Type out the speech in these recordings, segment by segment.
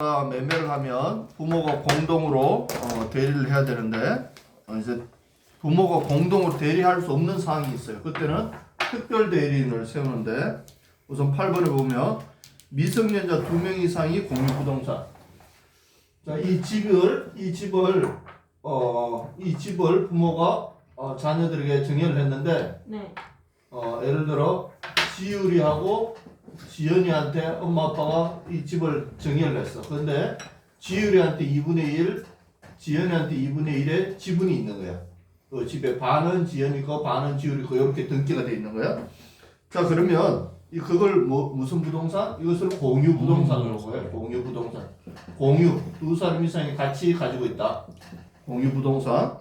매매를 하면 부모가 공동으로 대리를 해야 되는데 이제 부모가 공동으로 대리할 수 없는 상황이 있어요. 그때는 특별 대리인을 세우는데 우선 8번에 보면 미성년자 2명 이상이 공유부동산. 자, 이 집을 부모가 자녀들에게 증여를 했는데 네. 예를 들어 지율이하고 지연이한테 엄마 아빠가 이 집을 증여를 했어. 그런데 지율이한테 2분의 1, 지연이한테 2분의 1의 지분이 있는 거야. 그 집에 반은 지연이 거, 반은 지율이 거 이렇게 등기가 돼 있는 거야. 자, 그러면 그걸 무슨 부동산? 이것을 공유 부동산으로 보여요. 공유 부동산. 공유 두 사람 이상이 같이 가지고 있다. 공유 부동산.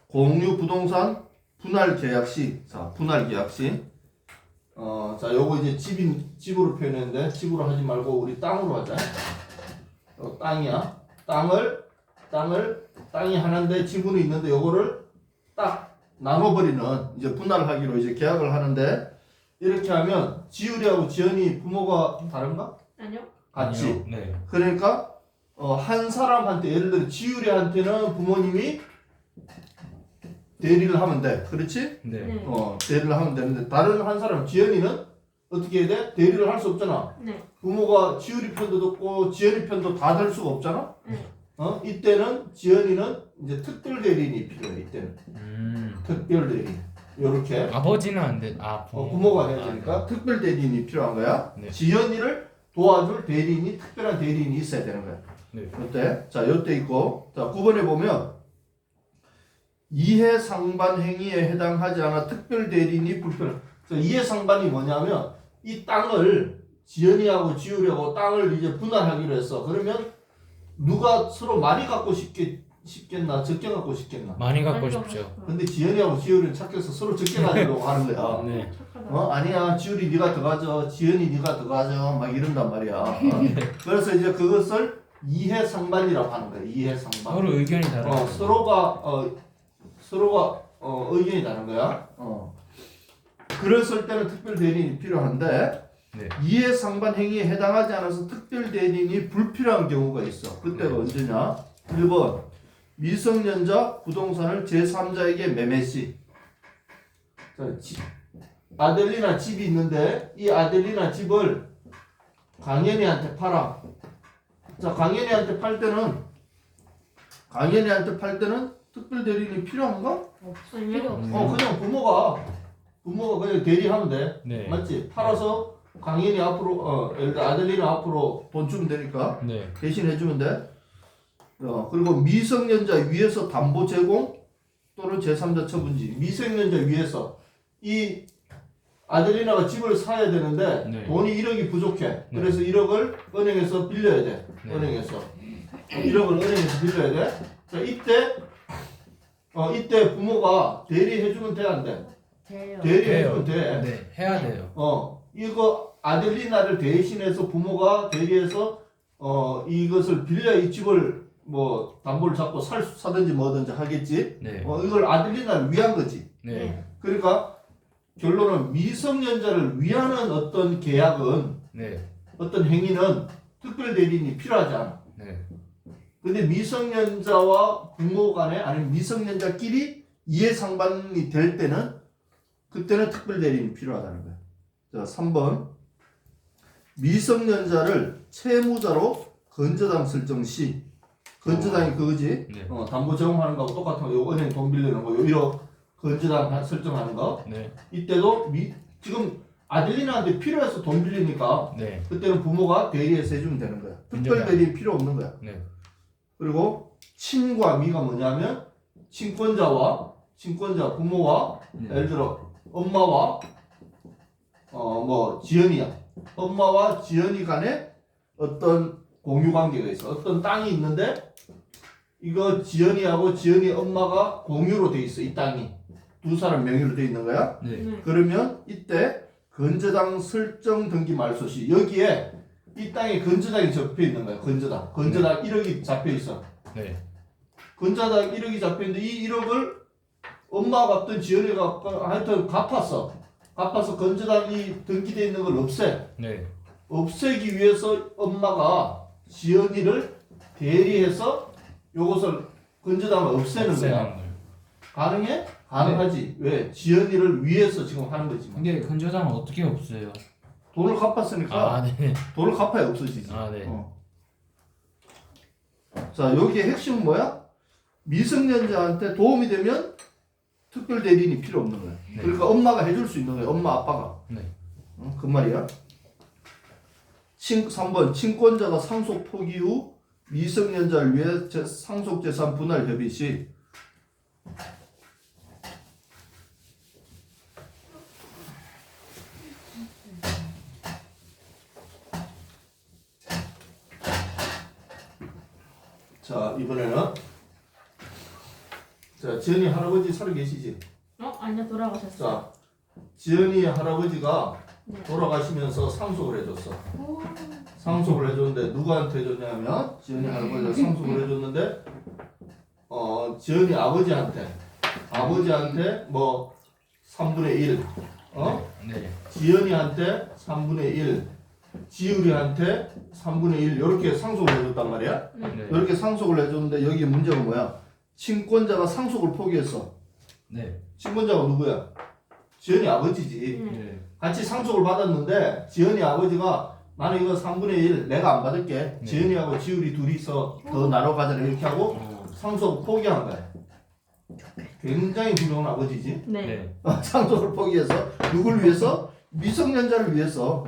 공유 부동산 분할 계약 시. 자, 분할 계약 시. 자, 요거 이제 집으로 표현했는데 집으로 하지 말고 우리 땅으로 하자. 땅이야. 땅이 하나인데 지분이 있는데 요거를 딱 나눠버리는 이제 분할하기로 이제 계약을 하는데 이렇게 하면 지율이하고 지연이 부모가 다른가? 아니요. 같이. 아니요. 네. 그러니까 한 사람한테 예를 들어 지율이한테는 부모님이 대리를 하면 돼. 그렇지? 네. 네. 대리를 하면 되는데 다른 한 사람 지연이는 어떻게 해야 돼? 대리를 할 수 없잖아. 네. 부모가 지율이 편도 듣고 지연이 편도 다 될 수가 없잖아. 네. 이때는 지연이는 이제 특별 대리인이 필요해. 이때는 특별 대리인. 요렇게 아버지는 안 돼. 부모가 해야 되니까 특별 대리인이 필요한 거야. 네. 지연이를 도와줄 대리인이 특별한 대리인이 있어야 되는 거야. 네. 요때 자 요때 있고 자 9번에 보면 이해 상반 행위에 해당하지 않아 특별 대리인이 불필요. 이해 상반이 뭐냐면 이 땅을 지연이하고 지율이하고 땅을 이제 분할하기로 했어. 그러면 누가 서로 많이 갖고 싶겠나 적게 갖고 싶겠나? 많이 갖고 싶죠. 근데 지연이하고 지율이는 착해서 서로 적게 가지려고 하는 거야. 네. 착하다. 아니야 지율이 네가 더 가져 지연이 네가 더 가져 막 이런단 말이야. 그래서 이제 그것을 이해 상반이라고 하는 거야. 이해 상반. 서로 의견이 다르죠. 서로가 의견이 다른 거야. 그랬을 때는 특별 대리인이 필요한데 네. 이해 상반 행위에 해당하지 않아서 특별 대리인이 불필요한 경우가 있어. 그때가 언제냐? 1번 미성년자 부동산을 제3자에게 매매 시. 아델리나 집이 있는데 이 아델리나 집을 강연이한테 팔아. 자, 강연이한테 팔 때는 특별 대리인이 필요한가? 없어요. 그냥 부모가 그냥 대리하면 돼. 네. 맞지? 팔아서 강연이 앞으로 예를 들어 아델리나 앞으로 돈 주면 되니까 네. 대신 해주면 돼. 그리고 미성년자 위에서 담보 제공 또는 제3자 처분지. 미성년자 위에서 이 아델리나가 집을 사야 되는데 네. 돈이 1억이 부족해. 그래서 1억을 은행에서 빌려야 돼. 네. 은행에서 1억을 은행에서 빌려야 돼. 자, 이때 부모가 대리해주면 돼, 안 돼? 돼요. 대리해주면 돼. 네. 해야 돼요. 이거 아델리나를 대신해서 부모가 대리해서 이것을 빌려 이 집을 뭐 담보를 잡고 사든지 뭐든지 하겠지. 네. 이걸 아델리나를 위한 거지. 네. 그러니까 결론은 미성년자를 위하는 어떤 계약은 네. 어떤 행위는 특별 대리인이 필요하지 않아. 네. 근데 미성년자와 부모 간에 아니면 미성년자끼리 이해 상반이 될 때는 그때는 특별 대리인이 필요하다는 거야. 자, 3번 미성년자를 채무자로 건저당 설정 시. 건저당이 그거지. 네. 담보 제공하는 거하고 똑같은 거. 요 은행 돈 빌리는 거. 요 1억 건저당 설정하는 거. 네. 이때도 지금 아델리나한테 필요해서 돈 빌리니까 네. 그때는 부모가 대리해서 해주면 되는 거야. 특별 대리인 필요 없는 거야. 네. 그리고 친과 미가 뭐냐면 친권자 부모와 예를 들어 엄마와 지연이야. 엄마와 지연이 간에 어떤 공유 관계가 있어. 어떤 땅이 있는데 이거 지연이하고 지연이 엄마가 공유로 돼 있어. 이 땅이 두 사람 명의로 돼 있는 거야. 네. 그러면 이때 건저당 설정 등기 말소 시 여기에 이 땅에 건저당이 적혀 있는 거야. 건저당 1억이 잡혀 있어. 네. 건저당 1억이 잡혀 있는데 이 1억을 엄마가 갚든 지연이가 하여튼 갚아서 건저당이 등기되어 있는 걸 없애. 네. 없애기 위해서 엄마가 지연이를 대리해서 요것을 건조당을 없애는 거야. 가능해? 가능하지. 왜? 지연이를 위해서 지금 하는 거지. 근데 건조당은 어떻게 없어요? 돈을 갚았으니까 아, 네. 돈을 갚아야 없어지지. 아, 네. 자, 여기에 핵심은 뭐야? 미성년자한테 도움이 되면 특별 대리인이 필요 없는 거야. 네. 그러니까 엄마가 해줄 수 있는 거야. 엄마, 아빠가. 네. 그 말이야. 3번 친권자가 상속 포기 후 미성년자를 위해 상속재산 분할 협의 시 자, 이번에는 자, 지연이 할아버지 살아 계시지? 아니요, 돌아가셨어요. 자, 지연이 할아버지가 네. 돌아가시면서 상속을 해줬어. 상속을 해줬는데 누구한테 해줬냐면 지연이 할아버지가 상속을 해줬는데 지연이 아버지한테 뭐 3분의 1 네. 지연이한테 3분의 1 지율이한테 3분의 1 이렇게 상속을 해줬단 말이야. 네. 이렇게 상속을 해줬는데 여기 문제가 뭐야? 친권자가 상속을 포기했어. 네. 친권자가 누구야? 지연이 아버지지. 네. 같이 상속을 받았는데 지연이 아버지가 나는 이거 3분의 1 내가 안 받을게. 네. 지연이하고 지율이 둘이서 더 나눠 가자 이렇게 하고 상속을 포기한 거야. 굉장히 훌륭한 아버지지. 네. 상속을 포기해서 누굴 위해서? 미성년자를 위해서.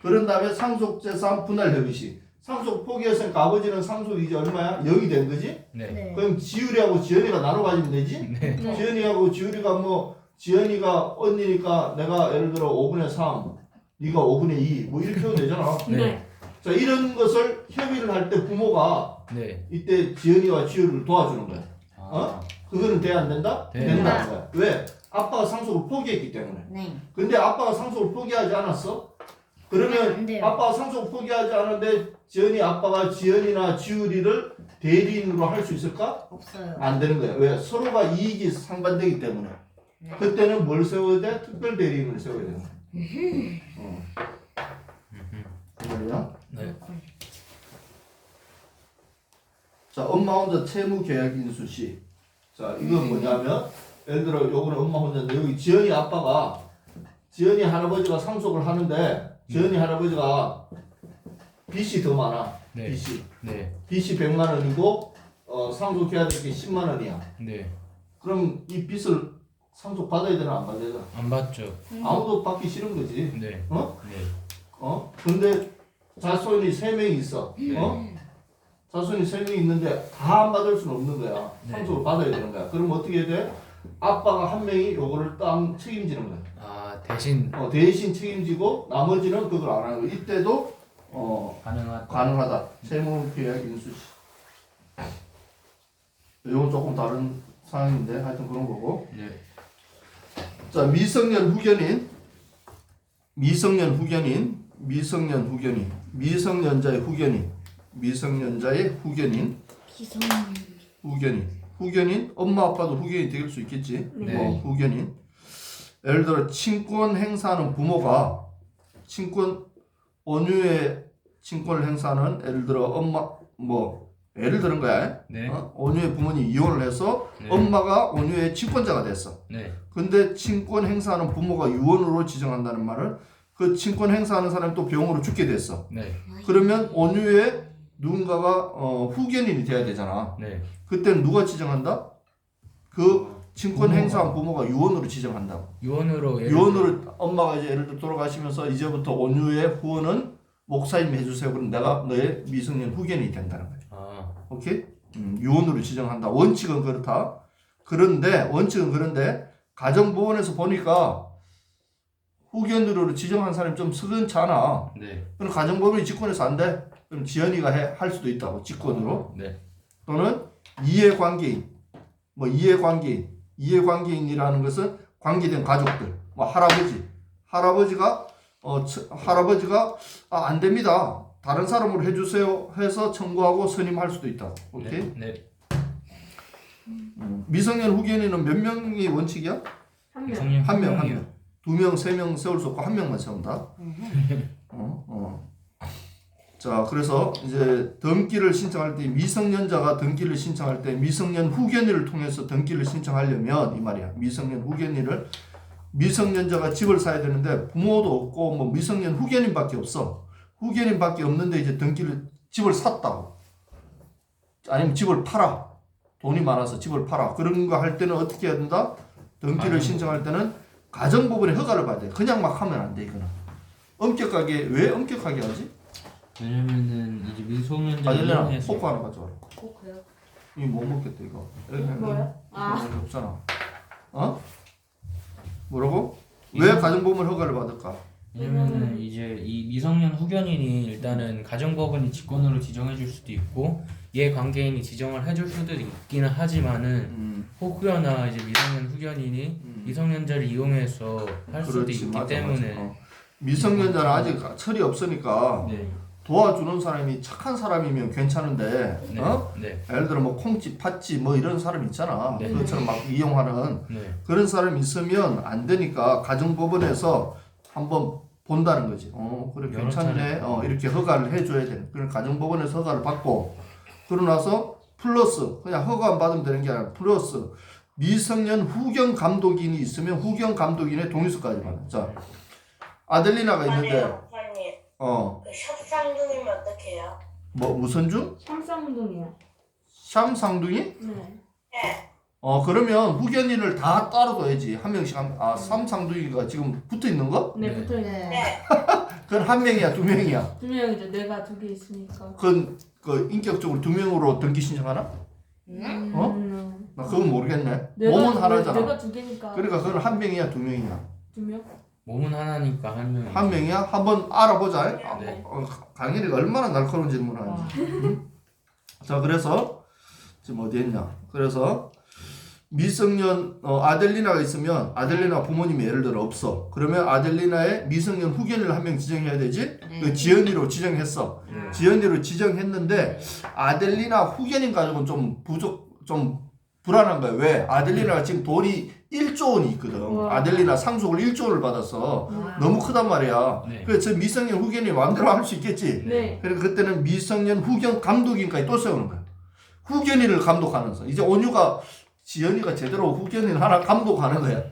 그런 다음에 상속재산 분할 협의 시 상속 포기했으니까 아버지는 상속이 이제 얼마야? 0이 된 거지? 네. 네. 그럼 지율이하고 지연이가 나눠 가지면 되지? 네. 네. 지연이하고 지율이가 뭐 지연이가 언니니까 내가 예를 들어 5분의 3 네가 5분의 2 뭐 이렇게 하면 되잖아. 네. 자, 이런 것을 협의를 할 때 부모가 네. 이때 지연이와 지율을 도와주는 거야. 아. 그거는 돼 안 된다? 네. 된다는 거야. 왜? 아빠가 상속을 포기했기 때문에. 네. 근데 아빠가 상속을 포기하지 않았어? 그러면 안 돼요. 아빠가 상속을 포기하지 않았는데 지연이 아빠가 지연이나 지율이를 대리인으로 할 수 있을까? 없어요. 안 되는 거야. 왜? 서로가 이익이 상반되기 때문에. 네. 그때는 뭘 세워야 돼? 특별 대리인을 세워야 돼. 그 말이야. 네. 자, 엄마 혼자 채무 계약 인수 시. 자, 이건 뭐냐면 예를 들어 요거는 엄마 혼자인데 여기 지연이 아빠가 지연이 할아버지가 상속을 하는데 지연이 할아버지가 빚이 더 많아. 네. 빚이. 네. 빚이 100만 원이고 상속해야 될 게 10만 원이야. 네. 그럼 이 빚을 상속 받아야 되나 안 받아야 되나? 안 받죠. 아무도 받기 싫은 거지. 네. 어? 네. 근데 자손이 3명이 있어. 자손이 3명이 있는데 다 안 받을 수는 없는 거야. 네. 상속을 받아야 되는 거야. 그럼 어떻게 해야 돼? 아빠가 한 명이 요거를 딱 책임지는 거야. 아, 대신 대신 책임지고 나머지는 그걸 안 하는 거야. 이때도 가능하다. 가능하다. 채무 계약 인수 시. 이건 조금 다른 상황인데 하여튼 그런 거고. 네. 자, 미성년자의 후견인, 기성. 후견인, 엄마 아빠도 후견이 될 수 있겠지. 네. 후견인. 예를 들어 친권 행사하는 부모가 온유의 친권을 행사하는 예를 들어 엄마 예를 들은 거야. 네. 온유의 부모님이 이혼을 해서 네. 엄마가 온유의 친권자가 됐어. 네. 근데 친권 행사하는 부모가 유언으로 지정한다는 말은 그 친권 행사하는 사람이 또 병으로 죽게 됐어. 네. 그러면 온유의 누군가가 후견인이 돼야 되잖아. 네. 그때는 누가 지정한다? 그 친권 부모가. 행사한 부모가 유언으로 지정한다고. 유언으로 유언으로 엄마가 이제 예를 들어 돌아가시면서 이제부터 온유의 후원은 목사님이 해주세요. 그럼 내가 너의 미성년 후견인이 된다는 거야. 아. 오케이? 유언으로 지정한다. 원칙은 그렇다. 원칙은 그런데 가정법원에서 보니까 후견으로 지정한 사람이 좀 석연찮아. 네. 그럼 가정법원이 직권해서 안 돼. 그럼 지연이가 할 수도 있다고 직권으로. 네. 또는 이해관계인이라는 것은 관계된 가족들, 할아버지가 안 됩니다. 다른 사람으로 해주세요 해서 청구하고 선임할 수도 있다. 오케이? 네. 미성년 후견인은 몇 명이 원칙이야? 한 명. 성령 한 명. 명이요. 2명, 2명, 3명 세울 수 없고 한 명만 세운다. 자, 자, 그래서 이제 등기를 신청할 때 미성년자가 등기를 신청할 때 미성년 후견인을 통해서 등기를 신청하려면 이 말이야. 미성년자가 집을 사야 되는데 부모도 없고 뭐 미성년 후견인밖에 없어. 후견인밖에 없는데 이제 집을 샀다고. 아니면 집을 팔아. 돈이 많아서 집을 팔아. 그런 거 할 때는 어떻게 해야 된다? 등기를 신청할 때는 가정법원의 허가를 받아야 돼. 그냥 막 하면 안 돼, 이거는. 왜 엄격하게 하지? 왜냐면은 이제 미성년자 아들내나 이용해서 포크 하나 가져와라. 코크요? 이거 못 먹겠다, 이거. 뭐요? 아. 이거 없잖아. 어? 뭐라고? 왜 가정법원 허가를 받을까? 왜냐면은 이제 이 미성년 후견인이 일단은 가정법원이 직권으로 지정해줄 수도 있고 얘 관계인이 지정을 해줄 수도 있기는 하지만은 혹여나 이제 미성년 후견인이 미성년자를 이용해서 할 수도 그렇지, 있기 맞아, 때문에 맞아. 미성년자는 아직 철이 없으니까 네, 도와주는 사람이 착한 사람이면 괜찮은데, 네, 어? 네, 예를 들어 뭐 콩집, 팥집 뭐 이런 사람 있잖아. 네. 그것처럼 막 이용하는 네, 그런 사람이 있으면 안 되니까 가정법원에서 한번 본다는 거지. 그래 여러 괜찮네. 차례. 이렇게 허가를 해줘야 돼. 그럼 가정법원에서 허가를 받고 그러고 나서 플러스 그냥 허가만 받으면 되는 게 아니라 플러스 미성년 후견 감독인이 있으면 후견 감독인의 동의서까지 받아. 자, 아델리나가 있는데 목사님, 어 그 협상중이면 어떻게 해요? 뭐 무슨 중? 샴쌍둥이요. 샴상둥이? 네. 네. 그러면 후견인을 다 따로 둬야지. 한 명씩 삼상둥이가 지금 붙어 있는 거? 네, 네. 붙어있네. 네. 그건 한 명이야, 두 명이야. 2명이죠. 내가 2개 있으니까. 그건 인격적으로 두 명으로 등기 신청하나? 음. 나 그건 모르겠네. 몸은 하나잖아. 내가 2개니까. 그러니까 그건 한 명이야, 두 명이야. 2명? 몸은 하나니까 한 명이 한 명이야? 한번 알아보자. 네. 강일이가 얼마나 날카로운 질문을 하는지. 자, 그래서 지금 어디 했냐? 그래서 미성년 아델리나가 있으면 아델리나 부모님이 예를 들어 없어. 그러면 아델리나의 미성년 후견인을 한 명 지정해야 되지? 그 지연이로 지정했어. 네. 지연이로 지정했는데 아델리나 후견인 가지고는 좀 불안한 거야. 왜? 아델리나가 지금 돈이 1조 원이 있거든. 우와. 아델리나 상속을 1조 원을 받았어. 너무 크단 말이야. 네. 그래서 저 미성년 후견이 마음대로 할 수 있겠지. 네. 그래서 그때는 미성년 후견 감독인까지 또 세우는 거야. 후견인을 감독하는 서 이제 온유가 지연이가 제대로 후견인 하나 감독하는 거야.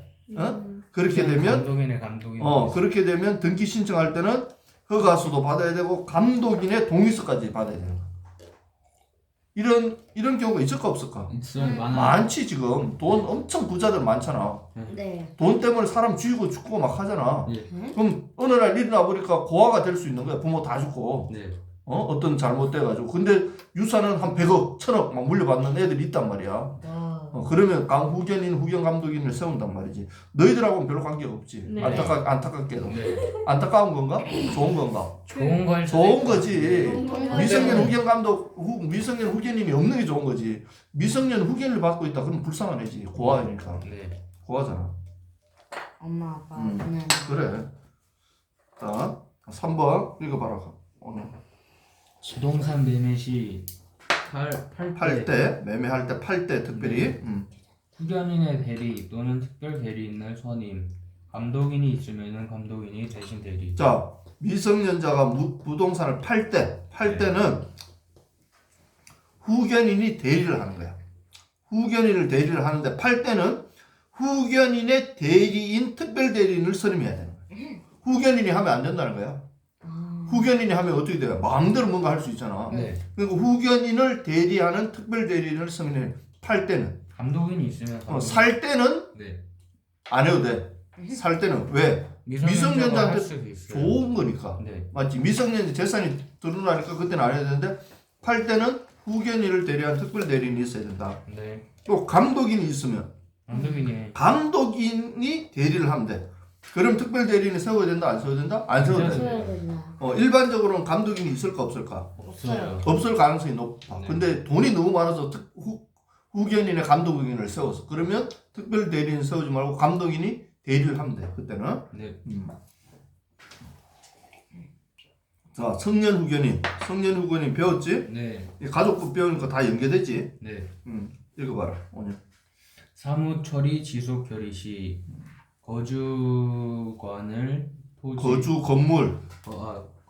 그렇게 되면 감독인의 감독인 그렇게 되면 등기 신청할 때는 허가서도 받아야 되고 감독인의 동의서까지 받아야 되는 거야. 이런 경우가 있을까 없을까? 있어요. 많아요. 많지 지금. 돈 엄청 부자들 많잖아. 네. 돈 때문에 사람 죽이고 죽고 막 하잖아. 네. 그럼 어느 날 일어나 보니까 고아가 될 수 있는 거야. 부모 다 죽고. 네. 어떤 잘못돼가지고. 근데 유산은 한 100억, 1000억 막 물려받는 애들이 있단 말이야. 그러면 후견인, 후견 감독인을 세운단 말이지. 너희들하고는 별로 관계가 없지. 네. 안타깝게도. 네. 안타까운 건가? 좋은 건가? 좋은 걸 좋은 거지. 네. 미성년 후견 미성년 후견인이 없는 게 좋은 거지. 미성년 후견을 받고 있다. 그럼 불쌍한 애지. 고아니까. 네. 고아잖아. 엄마 아빠 음. 그냥 그래. 자, 3번 읽어봐라. 오늘. 부동산 매매 시 팔 때, 매매할 때 팔 때 특별히. 후견인의 대리 또는 특별 대리인을 선임, 감독인이 있으면은 감독인이 대신 대리. 자, 미성년자가 부동산을 팔 때는 후견인이 대리를 하는 거야. 후견인을 대리를 하는데 팔 때는 후견인의 대리인, 특별 대리인을 선임해야 되는 거야. 후견인이 하면 안 된다는 거야. 후견인이 하면 어떻게 돼요? 마음대로 뭔가 할 수 있잖아. 네. 그러니까 후견인을 대리하는 특별 대리인을 선임해. 팔 때는. 감독인이 있으면 살 때는 네. 안 해도 돼. 살 때는 왜? 미성년자한테 좋은 거니까. 네. 맞지? 미성년자 재산이 드러나니까 그때는 안 해야 되는데 팔 때는 후견인을 대리한 특별 대리인이 있어야 된다. 네. 또 감독인이 있으면 감독인이 대리를 하면 돼. 그럼 특별 대리인이 세워야 된다? 안 세워야 된다? 안 세워야 된다. 써야 된다. 일반적으로는 감독인이 있을까 없을까? 없어요. 없을 가능성이 높아. 네. 근데 돈이 너무 많아서 후견인의 감독인을 세웠어. 그러면 특별 대리인 세우지 말고 감독인이 대리를 하면 돼. 그때는. 네. 자, 성년 후견인 배웠지? 네. 가족법 배우니까 다 연계되지? 네. 읽어봐라, 오늘. 사무처리 지속 결의 시 거주관을 토지 거주 건물,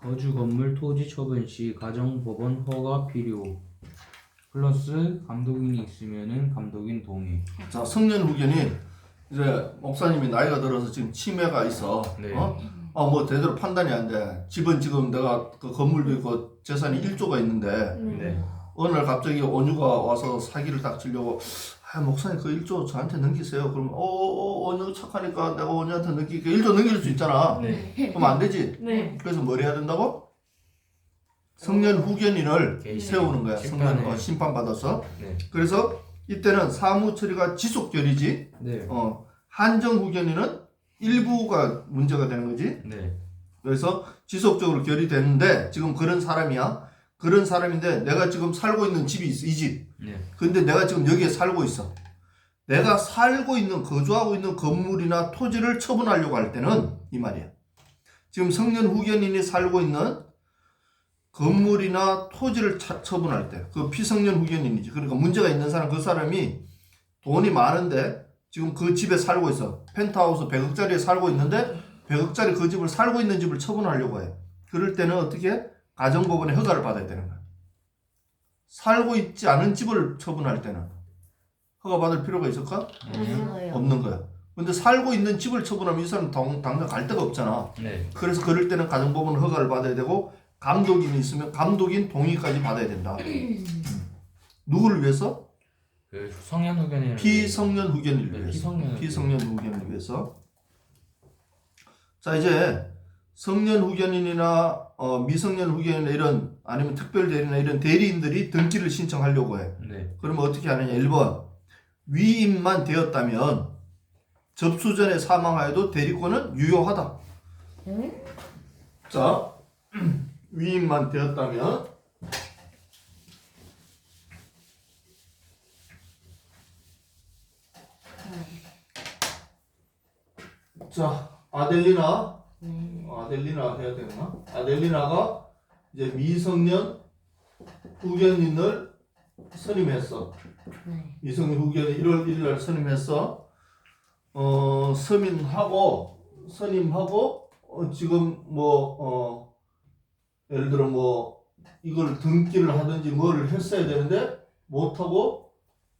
거주 건물 토지 처분 시 가정법원 허가 필요 플러스 감독인이 있으면은 감독인 동의. 자, 성년 후견인 이제 목사님이 나이가 들어서 지금 치매가 있어. 네. 뭐 제대로 판단이 안 돼. 집은 지금 내가 그 건물도 있고 재산이 1조가 있는데 네. 어느 날 갑자기 온유가 와서 사기를 딱 치려고 목사님 그 1조 저한테 넘기세요. 그러면 온유 착하니까 내가 온유한테 넘기니까 1조 넘길 수 있잖아. 네. 그럼 안 되지. 네. 그래서 뭘 해야 된다고? 성년 후견인을 오케이. 세우는 거야. 심판에. 심판받아서. 네. 그래서 이때는 사무 처리가 지속결이지. 네. 한정 후견인은 일부가 문제가 되는 거지. 네. 그래서 지속적으로 결의되는데 지금 그런 사람이야. 그런 사람인데 내가 지금 살고 있는 집이 있어. 이 집. 네. 근데 내가 지금 여기에 살고 있어. 내가 살고 있는 거주하고 있는 건물이나 토지를 처분하려고 할 때는 이 말이야. 지금 성년 후견인이 살고 있는 건물이나 토지를 처분할 때 그 피성년 후견인이지. 그러니까 문제가 있는 사람, 그 사람이 돈이 많은데 지금 그 집에 살고 있어. 펜트하우스 100억짜리에 살고 있는데 100억짜리 그 집을 살고 있는 집을 처분하려고 해. 그럴 때는 어떻게 해? 가정법원의 허가를 받아야 되는 거야. 살고 있지 않은 집을 처분할 때는 허가 받을 필요가 있을까? 없어요. 없는 거야. 근데 살고 있는 집을 처분하면 이 사람 당장 갈 데가 없잖아. 네. 그래서 그럴 때는 가정법원 허가를 받아야 되고 감독인이 있으면 감독인 동의까지 받아야 된다. 누구를 위해서? 그 성년 후견인을 피성년 후견인을 네, 위해서. 피성년 피성년 후견인을 위해서. 자, 이제 성년 후견인이나 미성년 후견인이나 이런 아니면 특별대리나 이런 대리인들이 등기를 신청하려고 해. 네. 그러면 어떻게 하느냐? 1번 위임만 되었다면 접수 전에 사망하여도 대리권은 유효하다. 자, 위임만 되었다면 자, 아델리나 해야 되나? 아델리나가 이제 미성년 후견인을 선임했어. 네. 미성년 후견인 1월 1일 날 선임했어. 선임하고 지금 예를 들어 이걸 등기를 하든지 뭐를 했어야 되는데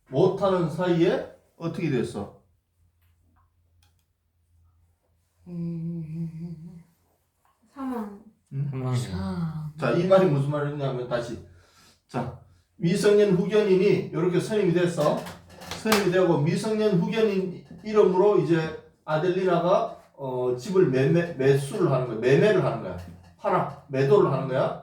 못하는 사이에 어떻게 됐어? 사망. 사망. 자, 이 말이 무슨 말이냐면 다시. 자, 미성년 후견인이 이렇게 선임이 됐어. 선임이 되고 미성년 후견인 이름으로 이제 아델리나가 집을 매수를 하는 거야. 매매를 하는 거야. 매도를 하는 거야.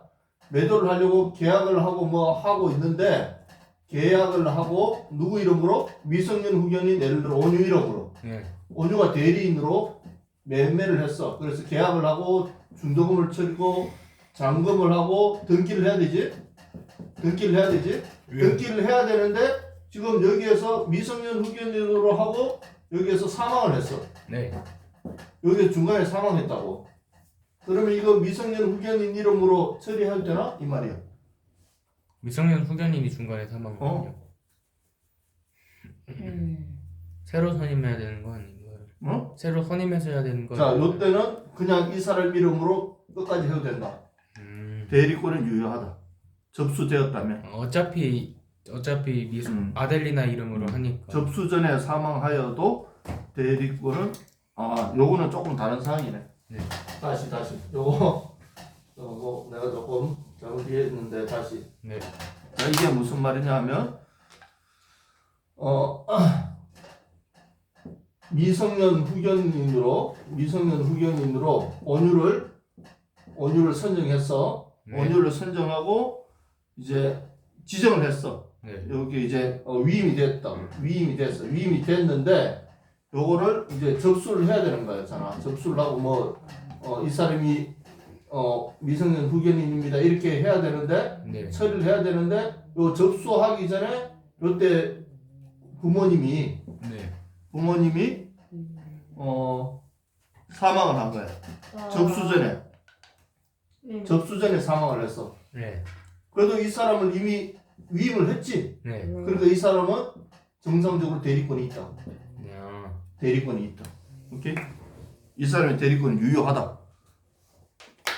매도를 하려고 계약을 하고 하고 있는데 계약을 하고 누구 이름으로? 미성년 후견인 예를 들어 온유 이름으로. 네. 온유가 대리인으로 매매를 했어. 그래서 계약을 하고 중도금을 치르고 잔금을 하고 등기를 해야 되지. 등기를 해야 되는데 지금 여기에서 미성년 후견인으로 하고 여기에서 사망을 했어. 네. 여기 중간에 사망했다고. 그러면 이거 미성년 후견인 이름으로 처리해도 되나? 이 말이야. 미성년 후견인이 중간에 사망하면요. 새로 선임해야 되는 거 아닌가요? 새로 선임해서 해야 되는 거. 자, 요때는 그냥 이 사람 이름으로 끝까지 해도 된다. 대리권은 유효하다. 접수되었다면. 어차피 아델리나 이름으로 하니까. 접수 전에 사망하여도 대리권은 요거는 조금 다른 사항이네. 네. 다시 요거 내가 조금 잘못했는데 다시. 네. 자, 이게 무슨 말이냐 하면 미성년 후견인으로 온유를 선정했어. 네. 온유를 선정하고 이제 지정을 했어. 네. 여기 이제 위임이 됐어. 위임이 됐는데 요거를 이제 접수를 해야 되는 거였잖아. 접수를 하고 이 사람이 미성년 후견인입니다. 이렇게 해야 되는데 네. 처리를 해야 되는데 요 접수하기 전에 요때 부모님이 사망을 한 거야. 접수 전에 사망을 했어. 네. 그래도 이 사람은 이미 위임을 했지. 네. 그러니까 이 사람은 정상적으로 대리권이 있다. 오케이? 이 사람의 대리권은 유효하다.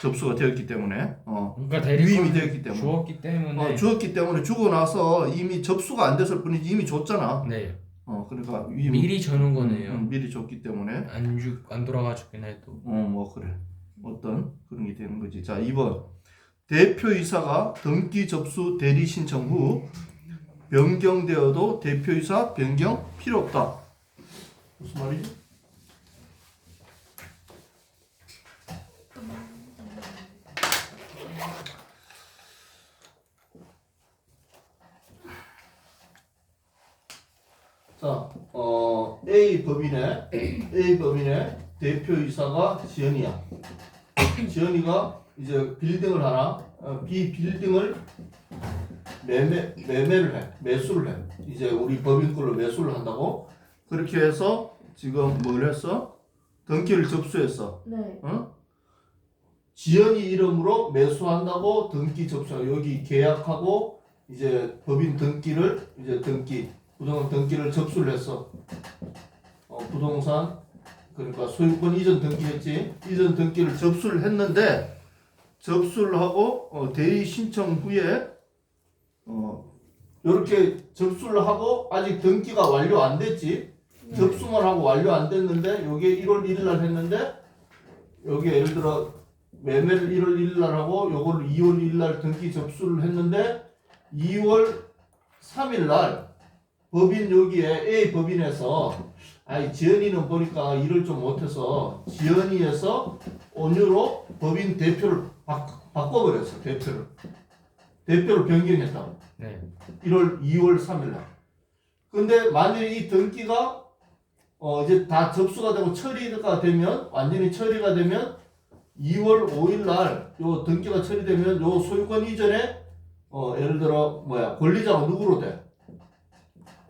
접수가 되었기 때문에 그러니까 유임이 대리권을 되었기 때문에 주었기 때문에 주었기 때문에 주고 나서 이미 접수가 안 됐을 뿐이지 이미 줬잖아. 네 그러니까 유임 미리 주는 거네요. 미리 줬기 때문에 안 돌아가셨긴 해도. 뭐 그래. 어떤 그런 게 되는 거지. 자, 2번. 대표이사가 등기 접수 대리 신청 후 변경되어도 대표이사 변경 필요 없다. 무슨 말이지? 자, A 법인의 대표이사가 지연이야. 지연이가 이제 빌딩을 하나, B 빌딩을 매매를 해, 매수를 해. 이제 우리 법인 걸로 매수를 한다고. 그렇게 해서 지금 뭘 했어? 등기를 접수했어. 네. 지연이 이름으로 매수한다고 등기 접수. 여기 계약하고 이제 법인 등기를 부동산 등기를 접수를 했어. 부동산 그러니까 소유권 이전 등기했지. 이전 등기를 접수를 했는데 접수를 하고 대리 신청 후에 이렇게 접수를 하고 아직 등기가 완료 안 됐지. 접수만 하고 완료 안 됐는데 요게 1월 1일 날 했는데 여기 예를 들어 매매를 1월 1일 날 하고 요거를 2월 1일 날 등기 접수를 했는데 2월 3일 날 법인 여기에 A 법인에서 지연이는 보니까 일을 좀 못해서 지연이에서 온유로 법인 대표를 바꿔버렸어. 대표를 변경했다고. 네. 2월 3일 날. 근데 만약에 이 등기가 이제 다 접수가 되고 처리가 되면 완전히 처리가 되면 2월 5일 날 요 등기가 처리되면 요 소유권 이전에 예를 들어 권리자가 누구로 돼?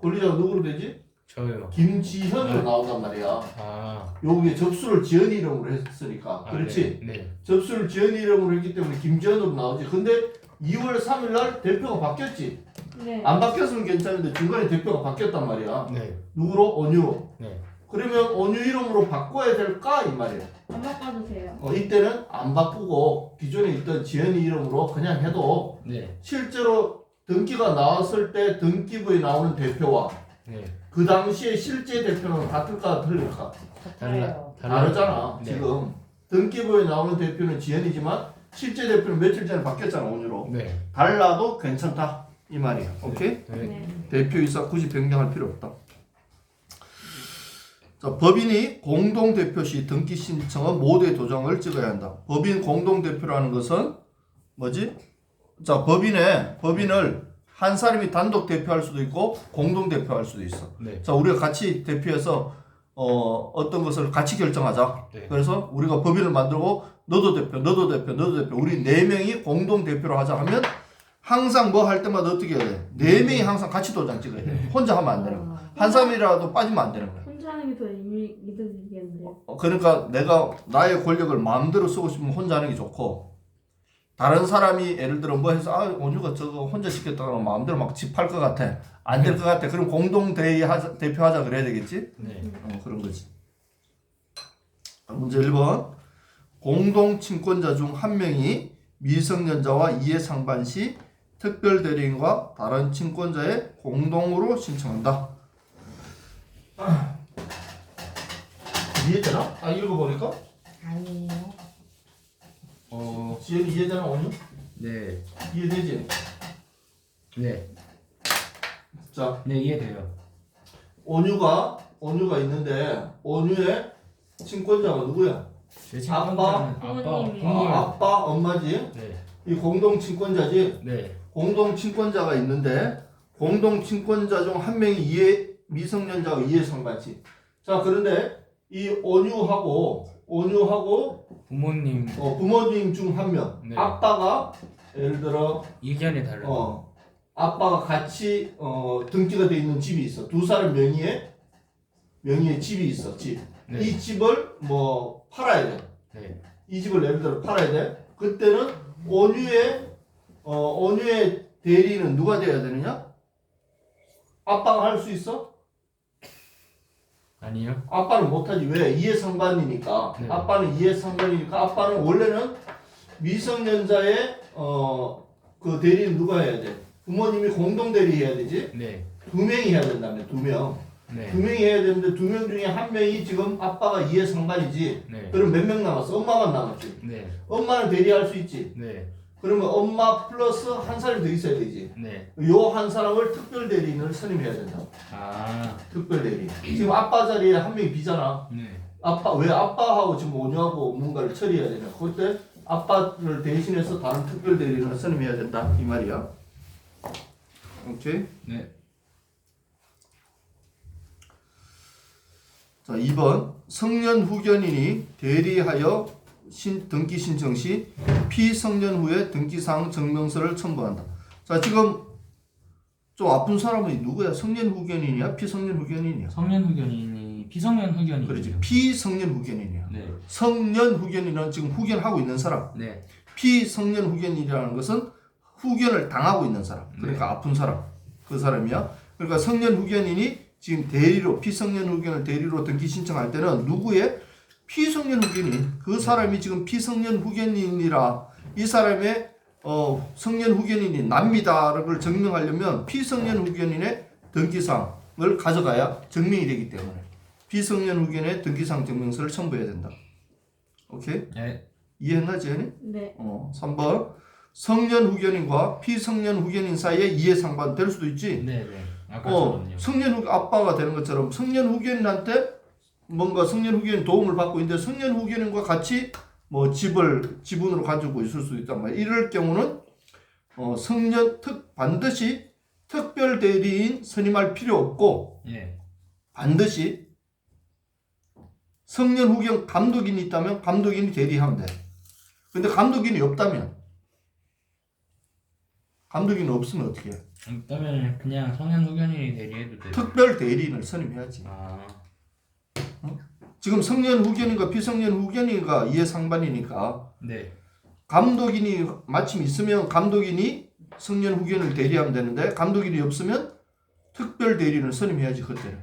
권리자가 누구로 되지? 저요. 김지현으로 네. 나온단 말이야. 아. 요게 접수를 지연이 이름으로 했으니까. 그렇지? 네. 접수를 지연이 이름으로 했기 때문에 김지현으로 나오지. 근데 2월 3일 날 대표가 바뀌었지. 네. 안 바뀌었으면 괜찮은데 중간에 대표가 바뀌었단 말이야. 네. 누구로? 온유로. 네. 그러면 온유 이름으로 바꿔야 될까? 이 말이야. 안 바꿔도 돼요. 이때는 안 바꾸고 기존에 있던 지연이 이름으로 그냥 해도 네. 실제로 등기가 나왔을 때 등기부에 나오는 대표와 네. 그 당시에 실제 대표는 같을까 틀릴까? 달라요. 다르잖아. 네. 지금 등기부에 나오는 대표는 지연이지만 실제 대표는 며칠 전에 바뀌었잖아. 온유로. 네. 달라도 괜찮다 이 말이야. 오케이? 네. 네. 대표이사 굳이 변경할 필요 없다. 자, 법인이 공동대표 시 등기 신청은 모두의 도장을 찍어야 한다. 법인 공동대표라는 것은 뭐지? 자, 법인을 한 사람이 단독 대표할 수도 있고 공동대표할 수도 있어. 네. 자, 우리가 같이 대표해서 어떤 것을 같이 결정하자. 네. 그래서 우리가 법인을 만들고 너도 대표 우리 4명이 공동대표로 하자 하면 항상 뭐 할 때마다 어떻게 해야 돼? 4명이 항상 같이 도장 찍어야 돼. 혼자 하면 안 되는 거야. 한 사람이라도 빠지면 안 되는 거야. 혼자 하는 게 더 이득이겠는데요. 그러니까 내가 나의 권력을 마음대로 쓰고 싶으면 혼자 하는 게 좋고 다른 사람이 예를 들어 뭐 해서 온유가 저거 혼자 시켰다가 마음대로 막 집할 것 같아. 안 될 것 같아. 그럼 대표하자 그래야 되겠지? 네. 그런 거지. 문제 1번. 공동 친권자 중 한 명이 미성년자와 이해 상반 시 특별 대리인과 다른 친권자의 공동으로 신청한다. 이해되나? 읽어보니까? 아니에요. 지연이 이해되나 온유? 네. 이해되지? 네. 자, 네, 이해돼요. 온유가 있는데 온유의 친권자가 누구야? 제 친구는 부모님이요. 아빠, 엄마지? 네. 이 공동 친권자지? 네. 공동 친권자가 있는데 공동 친권자 중 한 명이 미성년자가 이해 상반치. 자, 그런데 이 온유하고 부모님 중 한 명. 네. 아빠가 예를 들어 의견이 달라요. 아빠가 같이 등기가 돼 있는 집이 있어. 두 사람 명의의 집이 있어. 집. 네. 이 집을 뭐 팔아야 돼. 네. 이 집을 예를 들어 팔아야 돼. 그때는 온유의 대리는 누가 돼야 되느냐? 아빠가 할 수 있어? 아니요. 아빠는 못하지. 왜? 이해상반이니까. 네. 아빠는 이해상반이니까 아빠는 원래는 미성년자의 그 대리는 누가 해야 돼? 부모님이 공동 대리해야 되지. 네. 2명이 해야 된다며 2명. 네. 2명이 해야 되는데 2명 중에 1명이 지금 아빠가 이해 상반이지. 네. 그럼 몇 명 남았어? 엄마만 남았지. 네. 엄마는 대리할 수 있지. 네. 그러면 엄마 플러스 한 사람이 더 있어야 되지. 네. 요 한 사람을 특별 대리인을 선임해야 된다. 아. 특별 대리. 지금 아빠 자리에 1명이 비잖아. 네. 왜 아빠하고 지금 오냐고 뭔가를 처리해야 되냐. 그때 아빠를 대신해서 다른 특별 대리인을 선임해야 된다. 이 말이야. 오케이? 네. 자, 2번. 성년 후견인이 대리하여 등기 신청 시 피성년 후에 등기사항 증명서를 첨부한다. 자, 지금 좀 아픈 사람은 누구야? 성년 후견인이야? 피성년 후견인이야? 성년 후견인이 피성년 후견인이. 그렇지. 피성년 후견인이야. 네. 성년 후견인은 지금 후견하고 있는 사람. 네. 피성년 후견인이라는 것은 후견을 당하고 있는 사람. 그러니까 아픈 사람. 그 사람이야. 그러니까 성년 후견인이 지금 대리로 피성년 후견을 대리로 등기 신청할 때는 누구의 피성년 후견인 그 사람이 지금 피성년 후견인이라 이 사람의 성년 후견인이 납니다를 증명하려면 피성년 후견인의 등기사항을 가져가야 증명이 되기 때문에 피성년 후견의 등기사항 증명서를 첨부해야 된다. 오케이? 네. 이해했나 지현이? 네. 3번 성년 후견인과 피성년 후견인 사이에 이해 상반 될 수도 있지. 네. 네. 아까처럼요. 성년 후 아빠가 되는 것처럼 성년 후견인한테 뭔가 성년 후견인 도움을 받고 있는데 성년 후견인과 같이 뭐 지분으로 가지고 있을 수도 있단 말이야. 이럴 경우는 반드시 특별 대리인 선임할 필요 없고 예. 반드시 성년 후견 감독인이 있다면 감독인이 대리하면 돼. 근데 감독인이 없다면 감독인이 없으면 어떻게 해? 그러면 그냥 성년 후견인이 대리해도 돼요. 특별 대리인을 선임해야지. 아. 지금 성년 후견인과 피성년 후견인과 이해 상반이니까 네. 감독인이 마침 있으면 감독인이 성년 후견을 대리하면 되는데 감독인이 없으면 특별 대리인을 선임해야지 그때는.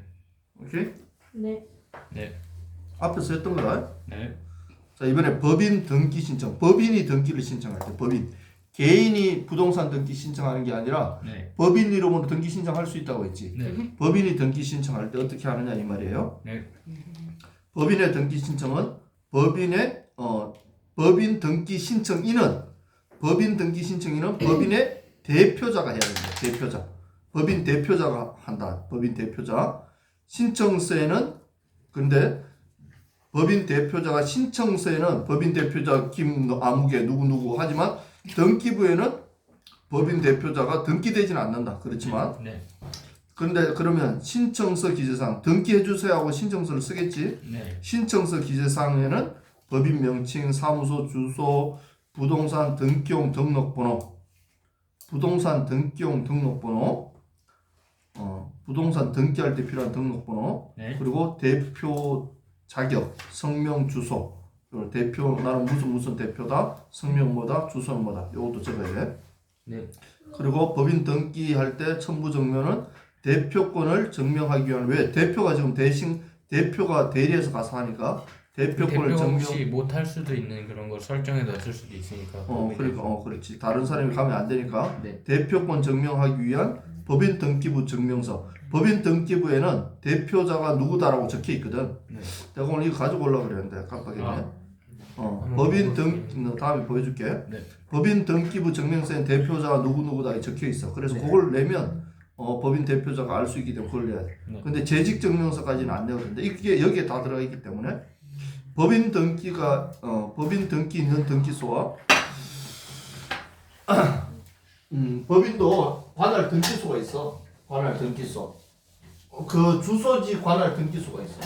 오케이? 네. 네. 앞에서 했던 거다. 네. 자, 이번에 법인 등기 신청. 법인이 등기를 신청할 때 법인 개인이 부동산 등기 신청하는 게 아니라 네. 법인 이름으로 등기 신청할 수 있다고 했지. 네. 법인이 등기 신청할 때 어떻게 하느냐 이 말이에요. 네. 법인의 등기 신청은 법인 등기 신청인은 법인의 대표자가 해야 된다. 대표자. 법인 대표자가 한다. 법인 대표자. 신청서에는 근데 법인 대표자가 신청서에는 법인 대표자 김아무개 누구누구 하지만 등기부에는 법인 대표자가 등기되지는 않는다. 그렇지만 네. 그런데 그러면 신청서 기재사항 등기해 주세요 하고 신청서를 쓰겠지. 네. 신청서 기재사항에는 법인 명칭, 사무소 주소, 부동산 등기용 등록번호, 부동산 등기할 때 필요한 등록번호, 네. 그리고 대표 자격, 성명, 주소, 그리고 대표 나는 무슨 대표다, 성명 뭐다, 주소는 뭐다. 이것도 적어야 돼. 네. 그리고 법인 등기할 때 첨부 정면은 대표권을 증명하기 위한 왜 대표가 지금 대표가 대리해서 가서 하니까 대표권을 대표 증명 혹시 못할 수도 있는 그런 걸 설정해 놨을 수도 있으니까. 그러니까 그렇지 다른 사람이 가면 안 되니까 네. 대표권 증명하기 위한 법인 등기부 증명서 법인 등기부에는 대표자가 누구다라고 적혀 있거든. 네. 내가 오늘 이거 가지고 오려고 그랬는데 깜빡했네. 한번 법인 보여주세요. 다음에 보여줄게. 네. 법인 등기부 증명서에 대표자가 누구누구다 적혀 있어. 그래서 네. 그걸 내면 법인 대표자가 알 수 있기 때문에 그걸 내야 돼. 네. 근데 재직 증명서까지는 안 내거든요. 이게 여기에 다 들어가 있기 때문에 법인 등기 있는 등기소와 법인도 관할 등기소가 있어. 관할 등기소. 그 주소지 관할 등기소가 있어.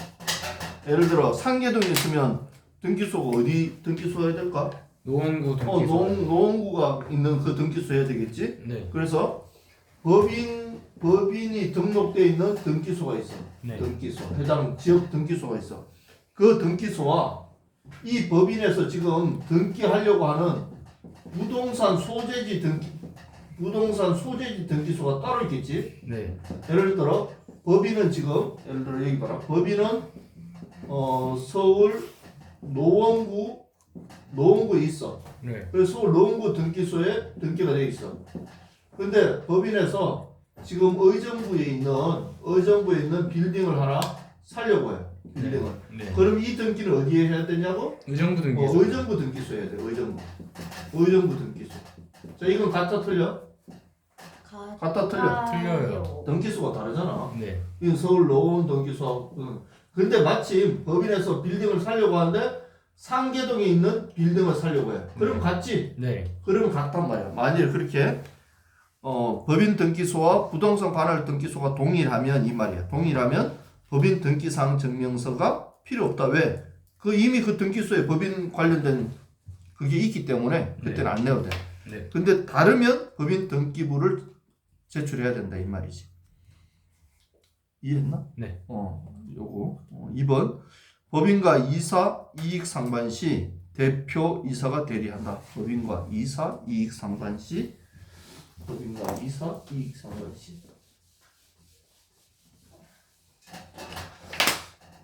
예를 들어 상계동에 있으면 등기소가 어디 등기소해야 될까? 노원구 등기소. 노원구가 있는 그 등기소 해야 되겠지? 네. 그래서 법인이 등록되어 있는 등기소가 있어. 네. 등기소. 해당 지역 등기소가 있어. 그 등기소와 이 법인에서 지금 등기하려고 하는 부동산 소재지 등기소가 따로 있겠지. 네. 예를 들어 법인은 지금 예를 들어 여기 봐라. 법인은 서울 노원구 노원구에 있어. 네. 그래서 서울 노원구 등기소에 등기가 돼 있어. 근데 법인에서 지금 의정부에 있는 빌딩을 하나 살려고 해. 빌딩을. 네. 그럼 이 등기는 어디에 해야 되냐고? 의정부 등기소. 의정부 등기소 해야 돼. 의정부 등기소. 자, 이건 같아 틀려? 같아 틀려. 틀려요. 등기소가 다르잖아. 네. 이건 서울 노원 등기소하고. 근데 마침 법인에서 빌딩을 살려고 하는데 상계동에 있는 빌딩을 살려고 해. 그럼 같지? 네. 그러면 같단 말이야. 만일 그렇게 법인 등기소와 부동산 관할 등기소가 동일하면 이 말이야. 동일하면 법인 등기상 증명서가 필요 없다. 왜? 이미 그 등기소에 법인 관련된 그게 있기 때문에 그때는 안 내도 돼. 네. 근데 다르면 법인 등기부를 제출해야 된다 이 말이지. 이해했나? 네. 요거 2번 법인과 이사 이익 상반 시 대표 이사가 대리한다. 법인과 이사 이익 상반 시 법인과 이사 이익 상반 시.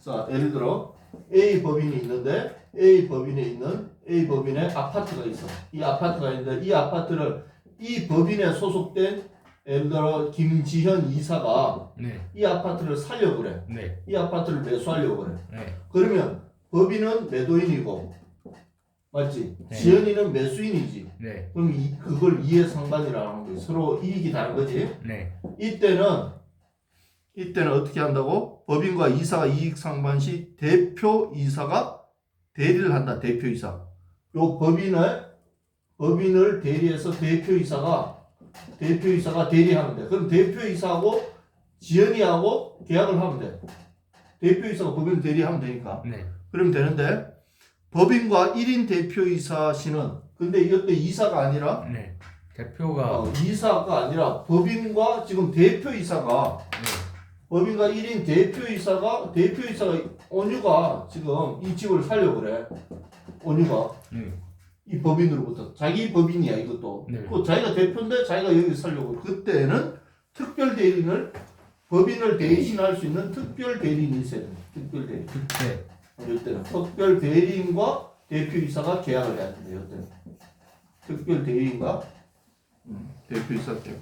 자, 예를 들어 A 법인이 있는데 A 법인에 아파트가 있어. 이 아파트가 있는데 이 아파트를 이 법인에 소속된 예를 들어 김지현 이사가 네. 이 아파트를 살려고 그래. 네. 이 아파트를 매수하려고 그래. 네. 그러면 법인은 매도인이고 맞지? 네. 지연이는 매수인이지. 네. 그럼 그걸 이해상반이라는 거지. 서로 이익이 다른 거지. 네. 이때는 어떻게 한다고? 법인과 이사가 이익 상반 시 대표 이사가 대리를 한다. 대표 이사. 요 법인을 대리해서 대표 이사가 대리하면 돼. 그럼 대표 이사하고 지연이하고 계약을 하면 돼. 대표 이사가 법인을 대리하면 되니까. 네. 그러면 되는데 법인과 1인 대표 이사 시는 근데 이것도 이사가 아니라 네. 대표가 이사가 아니라 법인과 지금 대표 이사가 법인과 1인 대표 이사가 온유가 지금 이 집을 살려고 그래. 온유가 이 법인으로부터 자기 법인이야 이것도. 네. 그 자기가 대표인데 자기가 여기 살려고. 그때는 특별 대리인을 법인을 대신할 수 있는 특별 대리인이 있어야 돼. 특별 대리인. 네. 이때는 특별 대리인과 대표이사가 계약을 해야 된다. 이때는 특별 대리인과 대표이사 계약.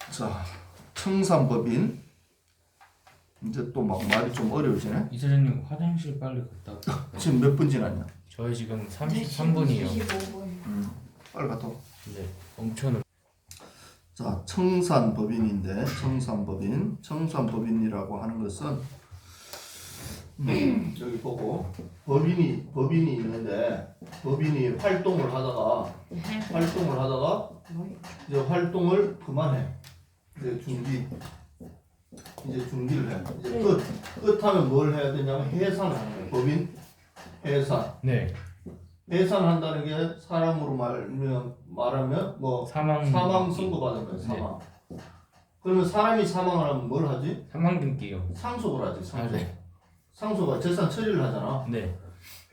자, 청산법인 이제 또 막 말이 좀 어려워지네. 이사장님 화장실 빨리 갔다 올게요. 지금 몇 분 지났냐? 저희 지금 33분이요. 25분. 빨리 갔다 와. 네. 엄청 자, 청산법인인데 청산법인이라고 하는 것은 여기 보고 법인이 있는데 법인이 활동을 하다가 이제 활동을 그만해. 이제 중지를 해. 이제 끝하면 뭘 해야 되냐면 해산을 하는 거예요. 법인 해산. 네. 해산한다는 게 사람으로 말하면 뭐 사망 선고받은 거예요. 사망. 그러면 사람이 사망을 하면 뭘 하지? 사망 등기요. 상속을 하지. 상속. 네. 상속은 재산 처리를 하잖아. 네.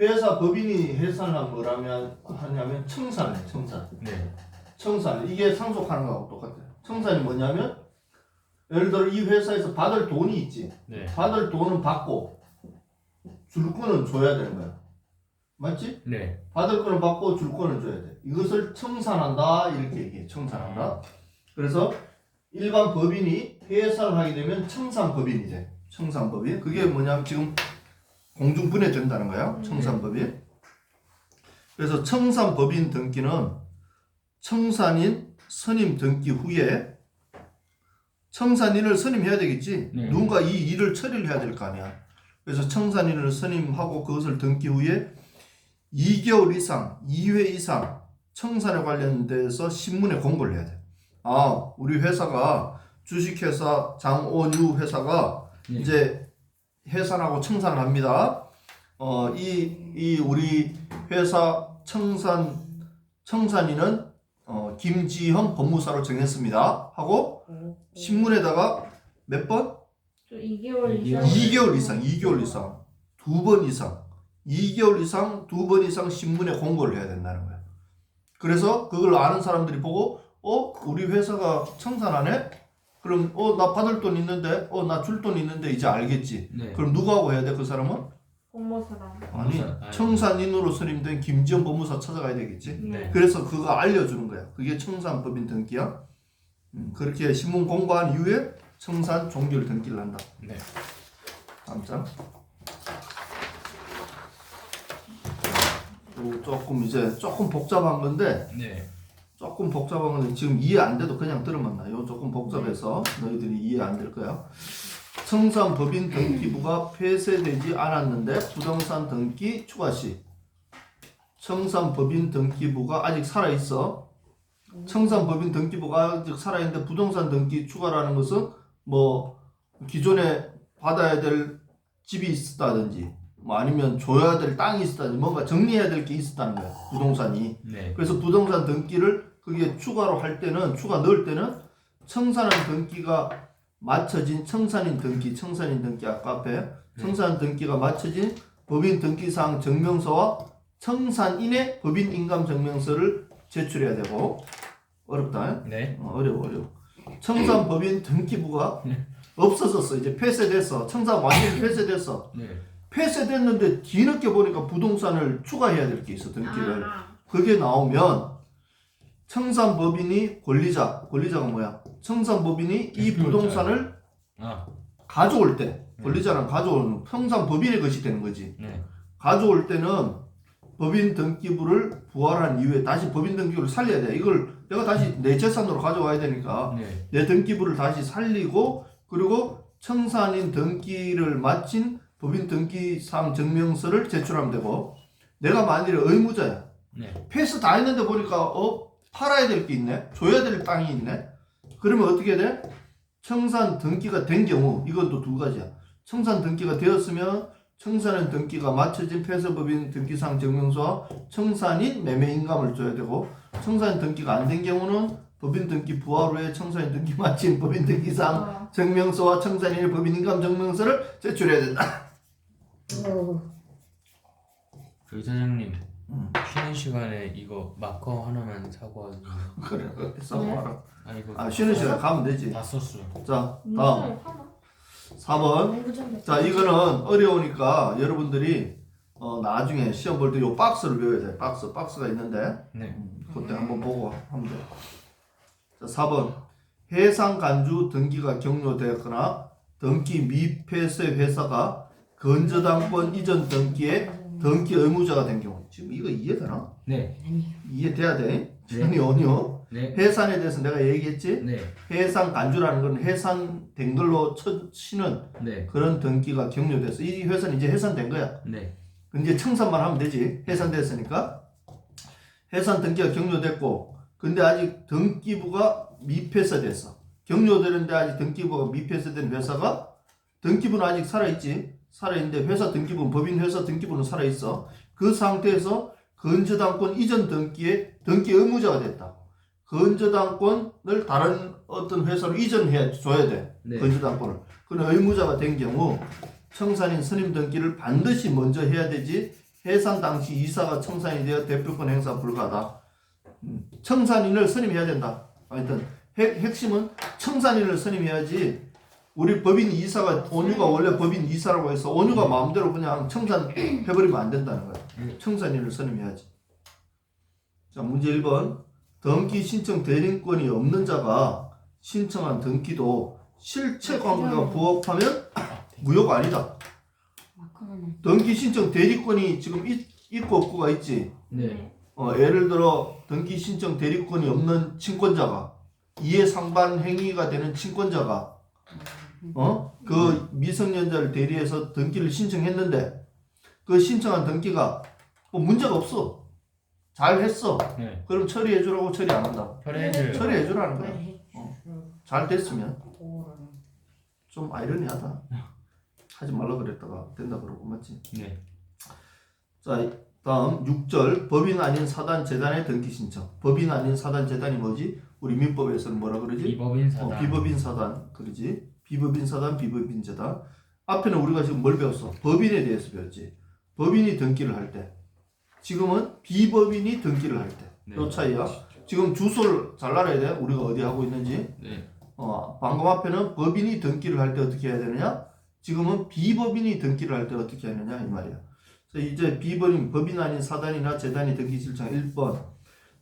회사 법인이 해산을 하면 하냐면 청산해. 청산. 네. 청산. 이게 상속하는 거하고 똑같아요. 청산이 뭐냐면 예를 들어 이 회사에서 받을 돈이 있지. 네. 받을 돈은 받고 줄 거는 줘야 되는 거야. 맞지? 네. 받을 거는 받고 줄 거는 줘야 돼. 이것을 청산한다 이렇게 얘기해. 청산한다. 그래서 일반 법인이 해산을 하게 되면 청산법인이 돼. 청산법인. 그게 뭐냐면 지금 공중분해된다는 거야. 청산법인. 그래서 청산법인 등기는 청산인 선임 등기 후에 청산인을 선임해야 되겠지. 네. 누군가 이 일을 처리를 해야 될 거 아니야. 그래서 청산인을 선임하고 그것을 등기 후에 2개월 이상, 2회 이상 청산에 관련돼서 신문에 공고를 해야 돼. 아, 우리 회사가 주식회사 장온유 회사가 네. 이제 해산하고 청산을 합니다. 이 우리 회사 청산인은 김지형 법무사로 정했습니다. 하고 신문에다가 몇 번? 2개월 이상. 2개월 이상, 2개월 이상, 2번 이상, 2개월 이상, 2번 이상 신문에 공고를 해야 된다는 거야. 그래서 그걸 아는 사람들이 보고, 우리 회사가 청산하네? 그럼, 나 받을 돈 있는데, 나 줄 돈 있는데 이제 알겠지. 네. 그럼 누구하고 해야 돼, 그 사람은? 공모사랑. 아니 법무사, 청산인으로 선임된 김지영 법무사 찾아가야 되겠지. 네. 그래서 그거 알려주는 거야. 그게 청산법인 등기야. 그렇게 신문 공부한 이후에 청산 종결 등기를 한다. 네. 다음 장. 또 조금 이제 조금 복잡한 건데 네. 조금 복잡한 건데 지금 이해 안 돼도 그냥 들으면 나. 이거 조금 복잡해서 너희들이 이해 안 될 거야. 청산법인 등기부가 폐쇄되지 않았는데 부동산 등기 추가 시 청산법인 등기부가 아직 살아 있어. 청산법인 등기부가 아직 살아 있는데 부동산 등기 추가라는 것은 뭐 기존에 받아야 될 집이 있었다든지 뭐 아니면 줘야 될 땅이 있었다든지 뭔가 정리해야 될 게 있었다는 거야. 부동산이. 네. 그래서 부동산 등기를 그게 추가로 할 때는 추가 넣을 때는 청산한 등기가 맞춰진 청산인 등기 아까 앞에 청산 등기가 맞춰진 법인 등기사항 증명서와 청산인의 법인 인감 증명서를 제출해야 되고 어렵다. 네. 어려워. 청산 법인 등기부가 없어졌어. 이제 폐쇄됐어. 청산 완전히 폐쇄됐어. 네. 폐쇄됐는데 뒤늦게 보니까 부동산을 추가해야 될 게 있어. 등기를. 그게 나오면 청산법인이 권리자가 뭐야? 청산법인이 이 대표자. 부동산을 아. 가져올 때 권리자는 가져오는 청산법인의 것이 되는 거지. 네. 가져올 때는 법인 등기부를 부활한 이후에 다시 법인 등기부를 살려야 돼. 이걸 내가 다시 내 재산으로 가져와야 되니까 네. 내 등기부를 다시 살리고 그리고 청산인 등기를 마친 법인 등기사항 증명서를 제출하면 되고 내가 만일에 의무자야. 네. 폐쇄 다 했는데 보니까 팔아야 될 게 있네. 줘야 될 땅이 있네. 그러면 어떻게 돼? 청산 등기가 된 경우 이건 또 두 가지야. 청산 등기가 되었으면 청산인 등기가 맞춰진 폐쇄법인 등기사항 증명서와 청산인 매매인감을 줘야 되고 청산인 등기가 안 된 경우는 법인 등기 부활 후에 청산인 등기 마친 법인 등기사항 증명서와 청산인의 법인 인감 증명서를 제출해야 된다. 그 사장님 쉬는 시간에 이거 마커 하나만 사고 와주세요. 그래, 그렇게 써봐라. 이거 쉬는 시간에 가면 되지. 다 썼어요. 자, 다음 4번. 자, 이거는 어려우니까 여러분들이 나중에 시험 볼 때 이 박스를 외워야 돼. 박스가 있는데 네. 그때 한번 보고 하면 돼. 자, 4번. 해상 간주 등기가 격려되었거나 등기 미폐쇄 회사가 건저당권 이전 등기에 등기 의무자가 된 경우. 지금 이거 이해되나? 네. 이해돼야 돼. 네. 아니요. 네. 해산에 대해서 내가 얘기했지. 네. 해상 간주라는 건 해산된 걸로 치는 네. 그런 등기가 격려돼서 이 회사는 이제 해산된 거야. 네. 이제 청산만 하면 되지. 해산됐으니까. 해산 등기가 격려됐고 근데 아직 등기부가 미폐쇄됐어. 격려되는데 아직 등기부가 미폐쇄된 회사가 등기부는 아직 살아있지. 살아있는데 회사 등기부는 법인 회사 등기부는 살아있어. 그 상태에서 건저당권 이전 등기에 등기 의무자가 됐다. 건저당권을 다른 어떤 회사로 이전해 줘야 돼. 네. 건저당권을. 그런 의무자가 된 경우 청산인 선임 등기를 반드시 먼저 해야 되지. 해산 당시 이사가 청산이 되어 대표권 행사 불가하다. 청산인을 선임해야 된다. 하여튼 핵심은 청산인을 선임해야지. 우리 법인 이사가 온유가 원래 법인 이사라고 해서 온유가 마음대로 그냥 청산해버리면 안 된다는 거야. 청산인을 선임해야지. 자, 문제 1번. 등기 신청 대리권이 없는 자가 신청한 등기도 실체 관계가 부합하면 무효가 아니다. 등기 신청 대리권이 지금 있고 없고가 있지. 네. 예를 들어 등기 신청 대리권이 없는 친권자가 이해 상반 행위가 되는 친권자가 그 미성년자를 대리해서 등기를 신청했는데 그 신청한 등기가 뭐 문제가 없어. 잘 했어. 네. 그럼 처리해 주라고 처리 안 한다. 처리해줘요. 처리해 주라는 거야. 잘 됐으면 좀 아이러니하다. 하지 말라 그랬다가 된다 그러고 맞지? 네. 자, 다음 6절 법인 아닌 사단 재단의 등기 신청. 법인 아닌 사단 재단이 뭐지? 우리 민법에서는 뭐라 그러지? 비법인 사단. 비법인 사단 그러지? 비법인 사단, 비법인 재단. 앞에는 우리가 지금 뭘 배웠어? 법인에 대해서 배웠지. 법인이 등기를 할 때. 지금은 비법인이 등기를 할 때. 네. 요 차이야. 지금 주소를 잘 알아야 돼. 우리가 어디 하고 있는지. 네. 방금 앞에는 법인이 등기를 할 때 어떻게 해야 되느냐? 지금은 비법인이 등기를 할 때 어떻게 하느냐 이 말이야. 자, 이제 B번인 법인 아닌 사단이나 재단이 등기 실청 1번.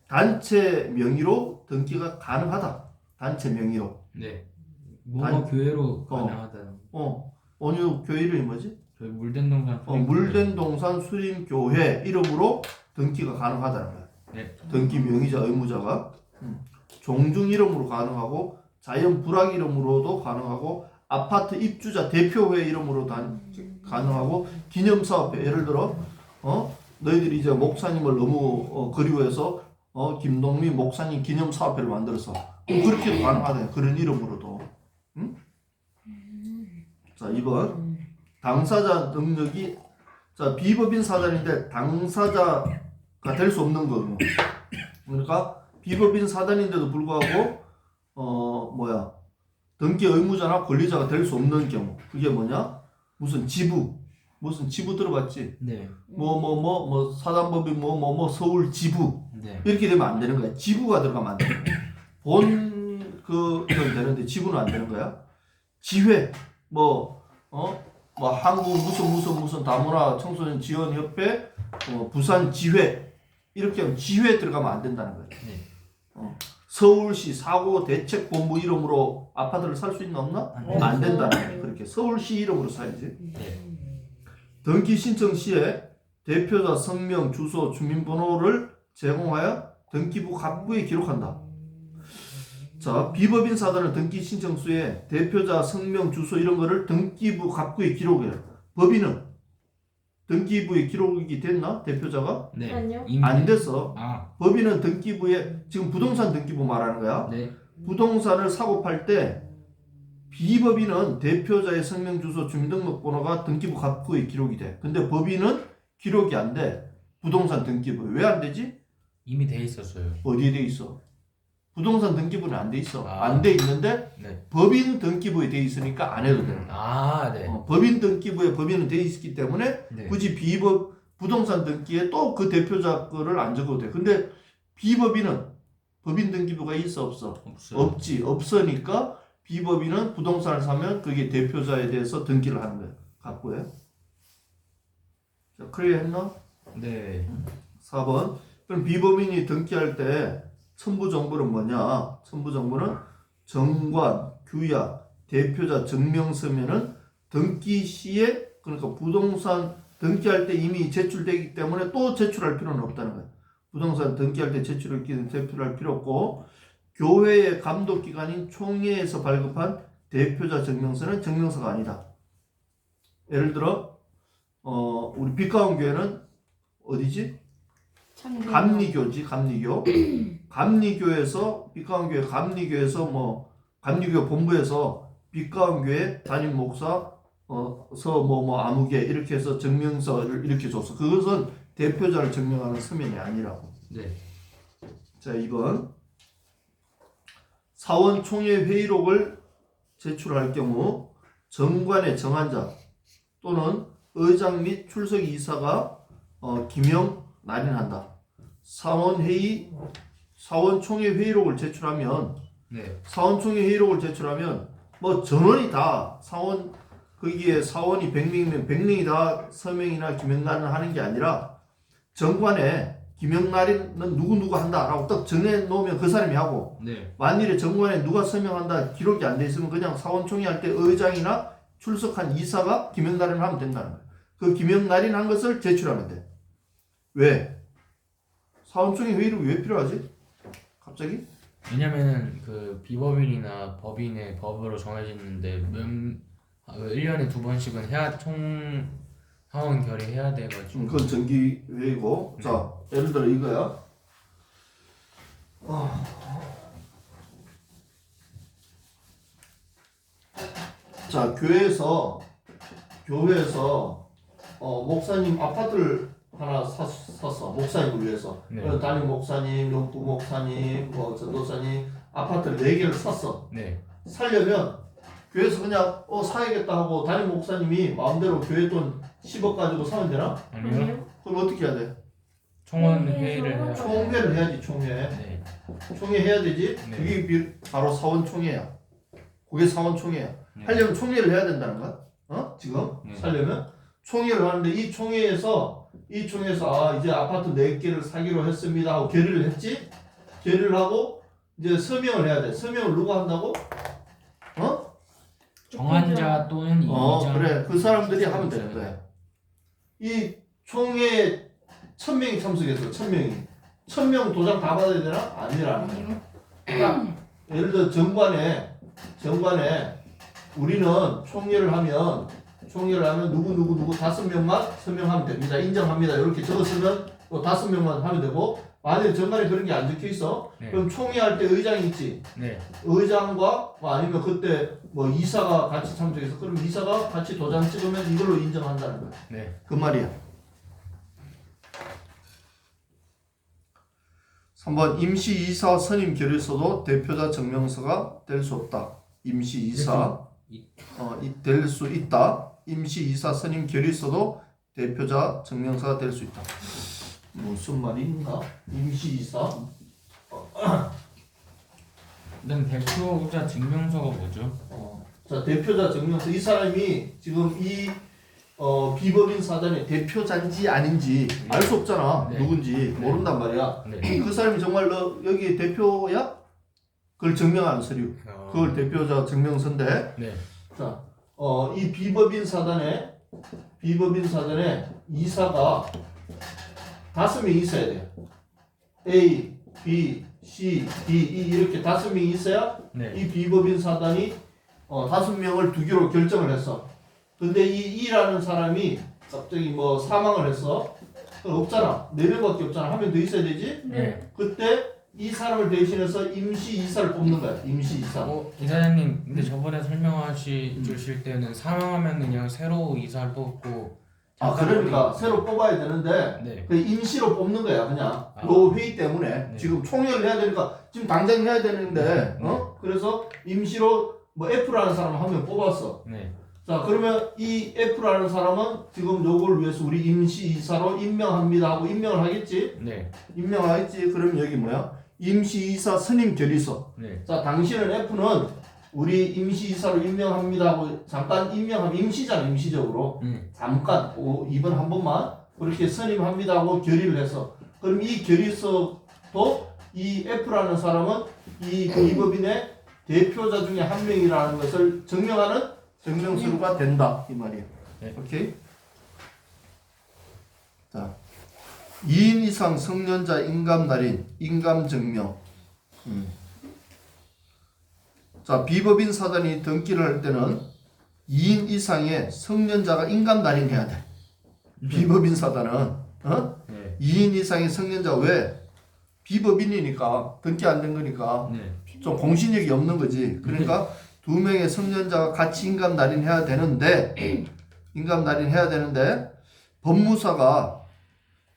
단체 명의로 등기가 가능하다. 단체 명의로. 네. 뭐가 교회로 어. 가능하다는. 원유 교회 이름이 뭐지? 저희 물된 동산. 물된 동산 수림교회 이름으로 등기가 가능하다는 거야. 네. 등기 명의자 의무자가 종중 이름으로 가능하고 자연 불악 이름으로도 가능하고 아파트 입주자 대표회 이름으로 가능하고 기념사업회 예를 들어 너희들이 이제 목사님을 너무 그리워해서 김동민 목사님 기념사업회를 만들어서 그렇게도 가능하다. 그런 이름으로도. 자 2번 당사자 능력이 자 비법인 사단인데 당사자가 될 수 없는 거고 그러니까 비법인 사단인데도 불구하고 등기 의무자나 권리자가 될 수 없는 경우 그게 뭐냐 무슨 지부 들어봤지? 네. 뭐 사단법인 서울 지부 네. 이렇게 되면 안 되는 거야. 지부가 들어가면 안 되는 거야. 그건 되는데 지부는 안 되는 거야. 지회 한국 무슨 다문화 청소년 지원 협회 부산 지회 이렇게 하면 지회 들어가면 안 된다는 거야. 네. 서울시 사고 대책 본부 이름으로 아파트를 살 수 있나 없나? 안 된다는 거야. 그렇게 서울시 이름으로 사야지. 네. 등기 신청 시에 대표자 성명, 주소, 주민번호를 제공하여 등기부 갑부에 기록한다. 자, 비법인 사단은 등기 신청서에 대표자 성명, 주소 이런 거를 등기부 갑부에 기록해요. 법인은 등기부에 기록이 됐나? 대표자가? 네. 아니요. 이미 안 됐어. 아. 법인은 등기부에 지금 부동산 등기부 말하는 거야. 네. 부동산을 사고 팔 때 비법인은 대표자의 성명, 주소, 주민등록번호가 등기부 갑부에 기록이 돼. 근데 법인은 기록이 안 돼. 부동산 등기부에. 왜 안 되지? 이미 돼 있었어요. 어디에 돼 있어? 부동산 등기부는 안 돼 있어. 아. 안 돼 있는데 네. 법인 등기부에 돼 있으니까 안 해도 돼. 아, 네. 법인 등기부에 법인은 돼 있기 때문에 네. 굳이 부동산 등기에 또 그 대표자 거를 안 적어도 돼. 근데 비법인은 법인 등기부가 있어 없어? 없어요. 없지. 없으니까 비법인은 부동산을 사면 그게 대표자에 대해서 등기를 하는 거야. 갖고요. 자, 클리어 했나? 네. 4번. 그럼 비법인이 등기할 때 첨부 정보는 뭐냐? 첨부 정보는 정관, 규약, 대표자 증명서면은 등기 시에 그러니까 부동산 등기할 때 이미 제출되기 때문에 또 제출할 필요는 없다는 거예요. 부동산 등기할 때 제출할 필요 없고 교회의 감독기관인 총회에서 발급한 대표자 증명서는 증명서가 아니다. 예를 들어 우리 빛가운 교회는 어디지? 감리교지. 감리교에서 빛가운 교회 감리교에서 감리교 본부에서 빛가운 교회 담임 목사 아무개 이렇게 해서 증명서를 이렇게 줬어. 그것은 대표자를 증명하는 서면이 아니라고. 네. 자 2번 사원 총회 회의록을 제출할 경우 정관의 정한자 또는 의장 및 출석 이사가 기명 날인한다. 사원 총회 회의록을 제출하면 네. 사원 총회 회의록을 제출하면 전원이 다 거기에 사원이 100명이면 100명이 다 서명이나 기명날인을 하는 게 아니라 정관에 기명날인은 누구 한다라고 딱 정해놓으면 그 사람이 하고 네. 만일에 정관에 누가 서명한다 기록이 안 돼 있으면 그냥 사원총회 할 때 의장이나 출석한 이사가 기명날인을 하면 된다는 거예요. 그 기명날인한 것을 제출하면 돼. 왜? 사원총회 회의록이 왜 필요하지? 갑자기? 왜냐면은 그 비법인이나 법인의 법으로 정해졌는데 1년에 2번씩은 사원 결의해야 돼가지고. 그건 정기회의고. 자, 예를 들어 이거야. 자, 교회에서 목사님 아파트를 하나 샀어. 목사님을 위해서. 네. 담임 목사님, 연구 목사님, 전도사님 아파트를 4개를 샀어. 네. 살려면 교회에서 그냥 사야겠다 하고 담임 목사님이 마음대로 교회 돈 10억 가지고 사면 되나? 아니요. 그럼 어떻게 해야 돼? 총원 회의를 해야. 총회를 해야지. 총회. 네. 총회 해야 되지. 네. 그게 바로 사원총회야. 그게 사원총회야. 네. 하려면 총회를 해야 된다는 거야. 지금 네. 살려면 총회를 하는데 이 총회에서 아 이제 아파트 4개를 사기로 했습니다 하고 결의를 했지. 결의를 하고 이제 서명을 해야 돼. 서명을 누가 한다고? 정한 자 또는 이의장. 그래. 그 사람들이 하면 되는 거야. 이 총회에 1000명이 참석했어. 1000명이. 1000명 도장 다 받아야 되나? 아니라는 거야. 그러니까 예를 들어 정관에 우리는 총회를 하면 누구 5명만 서명하면 됩니다. 인정합니다. 이렇게 적었으면 또 5명만 하면 되고, 만약에 정관에 그런 게 안 적혀 있어. 네. 그럼 총회할 때 의장이 있지. 네. 의장과 뭐 아니면 그때 뭐 이사가 같이 참석해서 그럼 이사가 같이 도장 찍으면 이걸로 인정한다는 거야. 네. 그 말이야. 3번 임시이사 선임 결의서도 대표자 증명서가 될 수 없다. 임시이사 될 수 있다. 임시이사 선임 결의서도 대표자 증명서가 될 수 있다. 무슨 말인가? 임시이사? 그다음 대표자 증명서가 뭐죠? 자, 대표자 증명서. 이 사람이 지금 이 비법인 사단의 대표자인지 아닌지 알 수 없잖아. 네. 누군지 네. 모른단 말이야. 네. 그 사람이 정말 너 여기 대표야? 그걸 증명하는 서류. 그걸 대표자 증명서인데. 네. 자, 이 비법인 사단에 이사가 5명이 있어야 돼. A, B, C, D, E 이렇게 5명이 있어야 네. 이 비법인 사단이 5명을 두기로 결정을 했어. 근데 이 E라는 사람이 갑자기 뭐 사망을 했어. 그건 없잖아. 4명밖에 없잖아. 한 명 더 있어야 되지? 네. 그때 이 사람을 대신해서 임시 이사를 뽑는 거야. 임시 이사. 이사장님, 근데 저번에 주실 때는 사망하면 그냥 새로 이사를 뽑고. 그러니까 새로 뽑아야 되는데 네. 그 임시로 뽑는 거야 그냥. 아. 요 회의 때문에 네. 지금 총회를 해야 되니까 지금 당장 해야 되는데 네. 그래서 임시로 뭐 F라는 사람 한 명 뽑았어. 네. 자 그러면 이 F라는 사람은 지금 요걸 위해서 우리 임시 이사로 임명합니다 하고 임명을 하겠지. 네. 임명을 하겠지. 그러면 여기 뭐야? 임시 이사 선임 결의서. 네. 자 당신은 F는 우리 임시 이사로 임명합니다 하고 잠깐 임명하면 임시잖아. 임시적으로 잠깐 2번 한 번만 그렇게 선임합니다 하고 결의를 했어. 그럼 이 결의서도 이 F라는 사람은 이 비법인의 대표자 중에 한 명이라는 것을 증명하는 증명서류가 된다 이 말이에요. 네. 오케이. 자, 2인 이상 성년자 인감날인 인감증명. 자, 비법인 사단이 등기를 할 때는 2인 이상의 성년자가 인감날인해야 돼. 비법인 사단은 네. 2인 이상의 성년자. 왜? 비법인이니까 등기 안 된 거니까 네. 좀 공신력이 없는 거지. 그러니까 2명의 성년자가 같이 인감날인해야 되는데 법무사가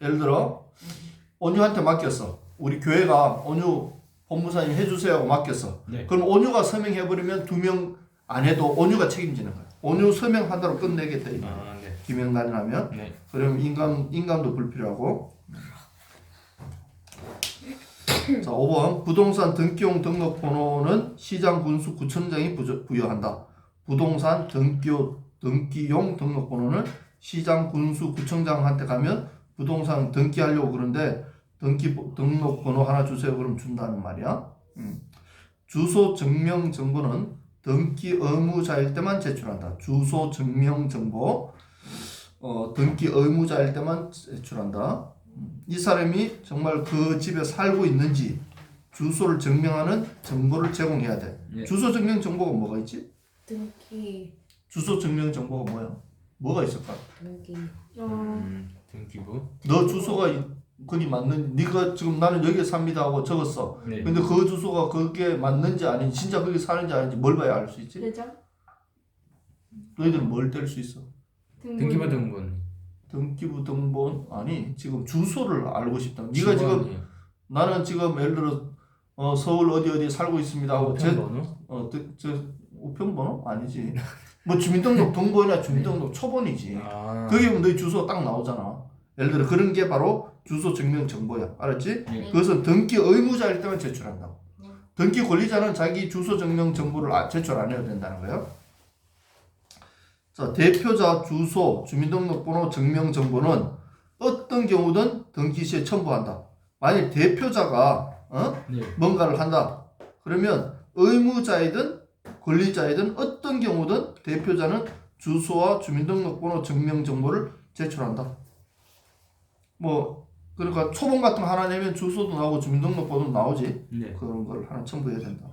예를 들어 온유한테 맡겼어. 우리 교회가 온유 법무사님 해주세요 하고 맡겼어. 네. 그럼 온유가 서명해버리면 2명 안 해도 온유가 책임지는 거야. 온유 서명한다로 끝내겠다. 이 말이야. 네. 기명날인하면. 네. 그럼 인감도 불필요하고. 자, 5번 부동산 등기용 등록번호는 시장, 군수, 구청장이 부여한다. 부동산 등기용 등록번호는 시장, 군수, 구청장한테 가면 부동산 등기하려고 그러는데 등록번호 하나 주세요. 그럼 준다는 말이야. 주소 증명 정보는 등기 의무자일 때만 제출한다. 주소 증명 정보 등기 의무자일 때만 제출한다. 이 사람이 정말 그 집에 살고 있는지 주소를 증명하는 정보를 제공해야 돼. 네. 주소 증명 정보가 뭐가 있지? 등기. 주소 증명 정보가 뭐야? 뭐가 있을까? 등기. 등기부. 너 주소가 거기 맞는 네가 지금 나는 여기에 삽니다 하고 적었어. 네. 근데 그 주소가 그게 맞는지 아닌지 진짜 거기 사는지 아닌지 뭘 봐야 알 수 있지? 대장? 너희들은 뭘 뗄 수 있어? 등기부 등본. 등기부 등본 아니 지금 주소를 알고 싶다. 네가 지금 나는 지금 예를 들어 서울 어디 살고 있습니다 하고 우편번호? 저 우편번호 아니지. 뭐 주민등록 등본이나 주민등록 초본이지. 거기 보면 너희 주소가 딱 나오잖아. 예를 들어 그런 게 바로 주소 증명 정보야. 알았지? 네. 그것은 등기 의무자일 때만 제출한다고. 등기 권리자는 자기 주소 증명 정보를 제출 안 해도 된다는 거예요. 자, 대표자 주소, 주민등록번호, 증명정보는 어떤 경우든 등기 시에 첨부한다. 만약 대표자가 네. 뭔가를 한다. 그러면 의무자이든 권리자이든 어떤 경우든 대표자는 주소와 주민등록번호, 증명정보를 제출한다. 뭐 그러니까 초본 같은 거 하나 내면 주소도 나오고 주민등록번호도 나오지. 네. 그런 걸 하나 첨부해야 된다. 야,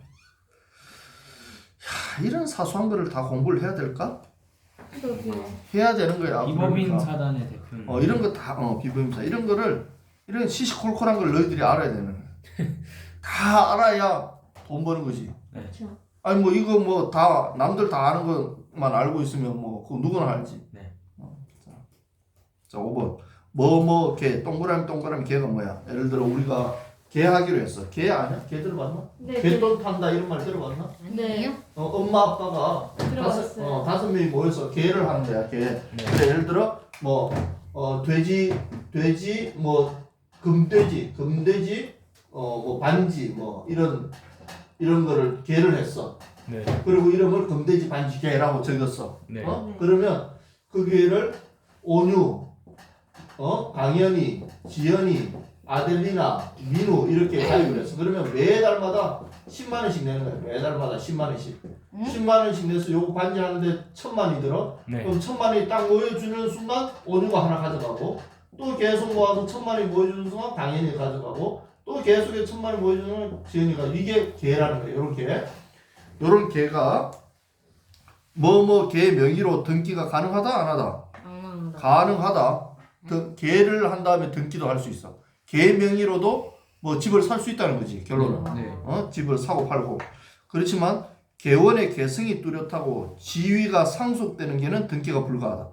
이런 사소한 거를 다 공부를 해야 될까? 그러게요. 해야 되는 거야. 비법인 그러니까. 사단의 대표는 이런 거 다 비법인사 이런 거를 이런 시시콜콜한 걸 너희들이 알아야 되는 거야. 다 알아야 돈 버는 거지. 그렇죠. 아니 뭐 이거 뭐 다 남들 다 아는 것만 알고 있으면 뭐 그거 누구나 알지. 네. 자 5번 뭐뭐 개 동그라미 개가 뭐야? 예를 들어 우리가 개 하기로 했어. 개 아니야? 개 들어봤나? 네. 개돈 탄다 이런 말 들어봤나? 네. 엄마 아빠가 들어봤어요. 다섯 명이 모여서 개를 하는 거야. 개. 근데 예를 들어 뭐 돼지 뭐 금돼지 뭐 반지 뭐 이런 거를 개를 했어. 네. 그리고 이름을 금돼지 반지 개라고 적었어. 네. 네. 그러면 그 개를 온유, 강현이, 지연이, 아델리나, 민우 이렇게 가입을 했어. 그러면 매달마다 10만 원씩 내는 거야. 매달마다 10만 원씩. 10만 원씩 내서 요거 반지 하는데 1,000만 원이 들어. 네. 그럼 1,000만 원이 딱 모여주는 순간 온유가 하나 가져가고 또 계속 모아서 1,000만 원이 모여주는 순간 강현이 가져가고 또 계속해 1,000만 원이 모여주는 지연이가 이게 개라는 거예요. 요런 개가 뭐뭐 개 명의로 등기가 가능하다 안 하다? 가능하다. 개를 한 다음에 등기도 할 수 있어. 개 명의로도 뭐 집을 살 수 있다는 거지 결론은. 네. 집을 사고 팔고. 그렇지만 개원의 개성이 뚜렷하고 지위가 상속되는 개는 등기가 불가하다.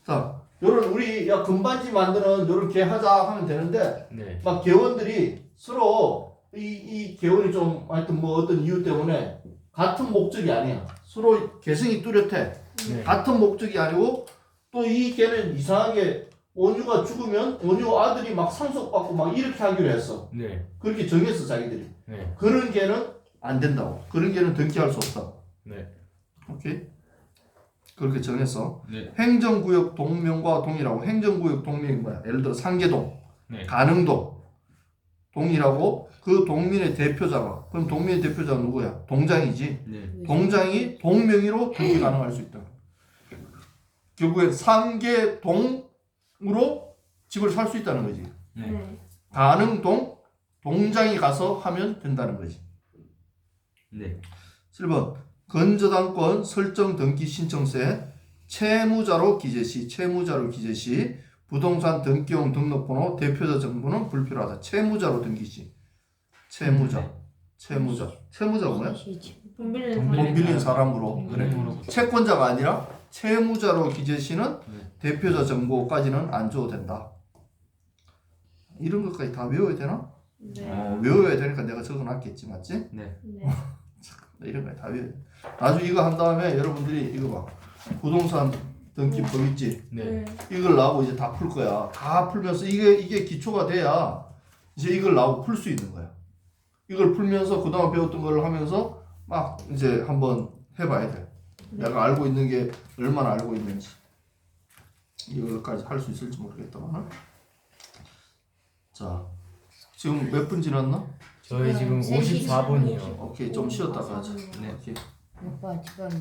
자, 요런 우리 금반지 만드는 요런 개 하자 하면 되는데 네. 막 개원들이 서로 이 개원이 좀 하여튼 뭐 어떤 이유 때문에 같은 목적이 아니야. 서로 개성이 뚜렷해. 네. 같은 목적이 아니고 또 이 개는 이상하게 온유가 죽으면 온유 아들이 막 상속받고 막 이렇게 하기로 했어. 네. 그렇게 정했어 자기들이. 네. 그런 개는 안 된다고. 그런 개는 등기할 수 없다. 네. 오케이? 그렇게 정했어. 네. 행정구역 동명과 동일하고 행정구역 동명이 뭐야? 예를 들어 상계동, 네. 가능동 동일하고 그 동민의 대표자가 그럼 동민의 대표자가 누구야? 동장이지. 네. 동장이 동명의로 등기 가능할 수 있다. 결국엔 상계동으로 집을 살 수 있다는 거지. 네. 네. 가능동 동장이 가서 하면 된다는 거지. 네. 7번 건저당권 설정 등기 신청세 채무자로 기재 시 부동산 등기용 등록번호 대표자 정보는 불필요하다. 채무자로 등기 시 채무자가 뭐야? 돈 빌리는 돈 사람. 돈 빌린 사람으로. 그래. 채권자가 아니라 채무자로 기재 시는 대표자 정보까지는 안 줘도 된다. 이런 것까지 다 외워야 되나? 네. 외워야 되니까 내가 적어놨겠지, 맞지? 네. 네. 이런 거 다 외워야 돼. 나중에 이거 한 다음에 여러분들이 이거 봐. 부동산 등기법 있지? 네. 이걸 나오고 이제 다 풀 거야. 다 풀면서 이게 기초가 돼야 이제 이걸 나오고 풀 수 있는 거야. 이걸 풀면서 그동안 배웠던 걸 하면서 막 이제 한번 해봐야 돼. 내가 알고 있는 게 얼마나 알고 있는지. 이거까지 할 수 있을지 모르겠다만. 자, 지금 몇 분 지났나? 저희 지금 54분이요. 오케이, 좀 쉬었다가 하자. 네. 오케이. 오빠 지금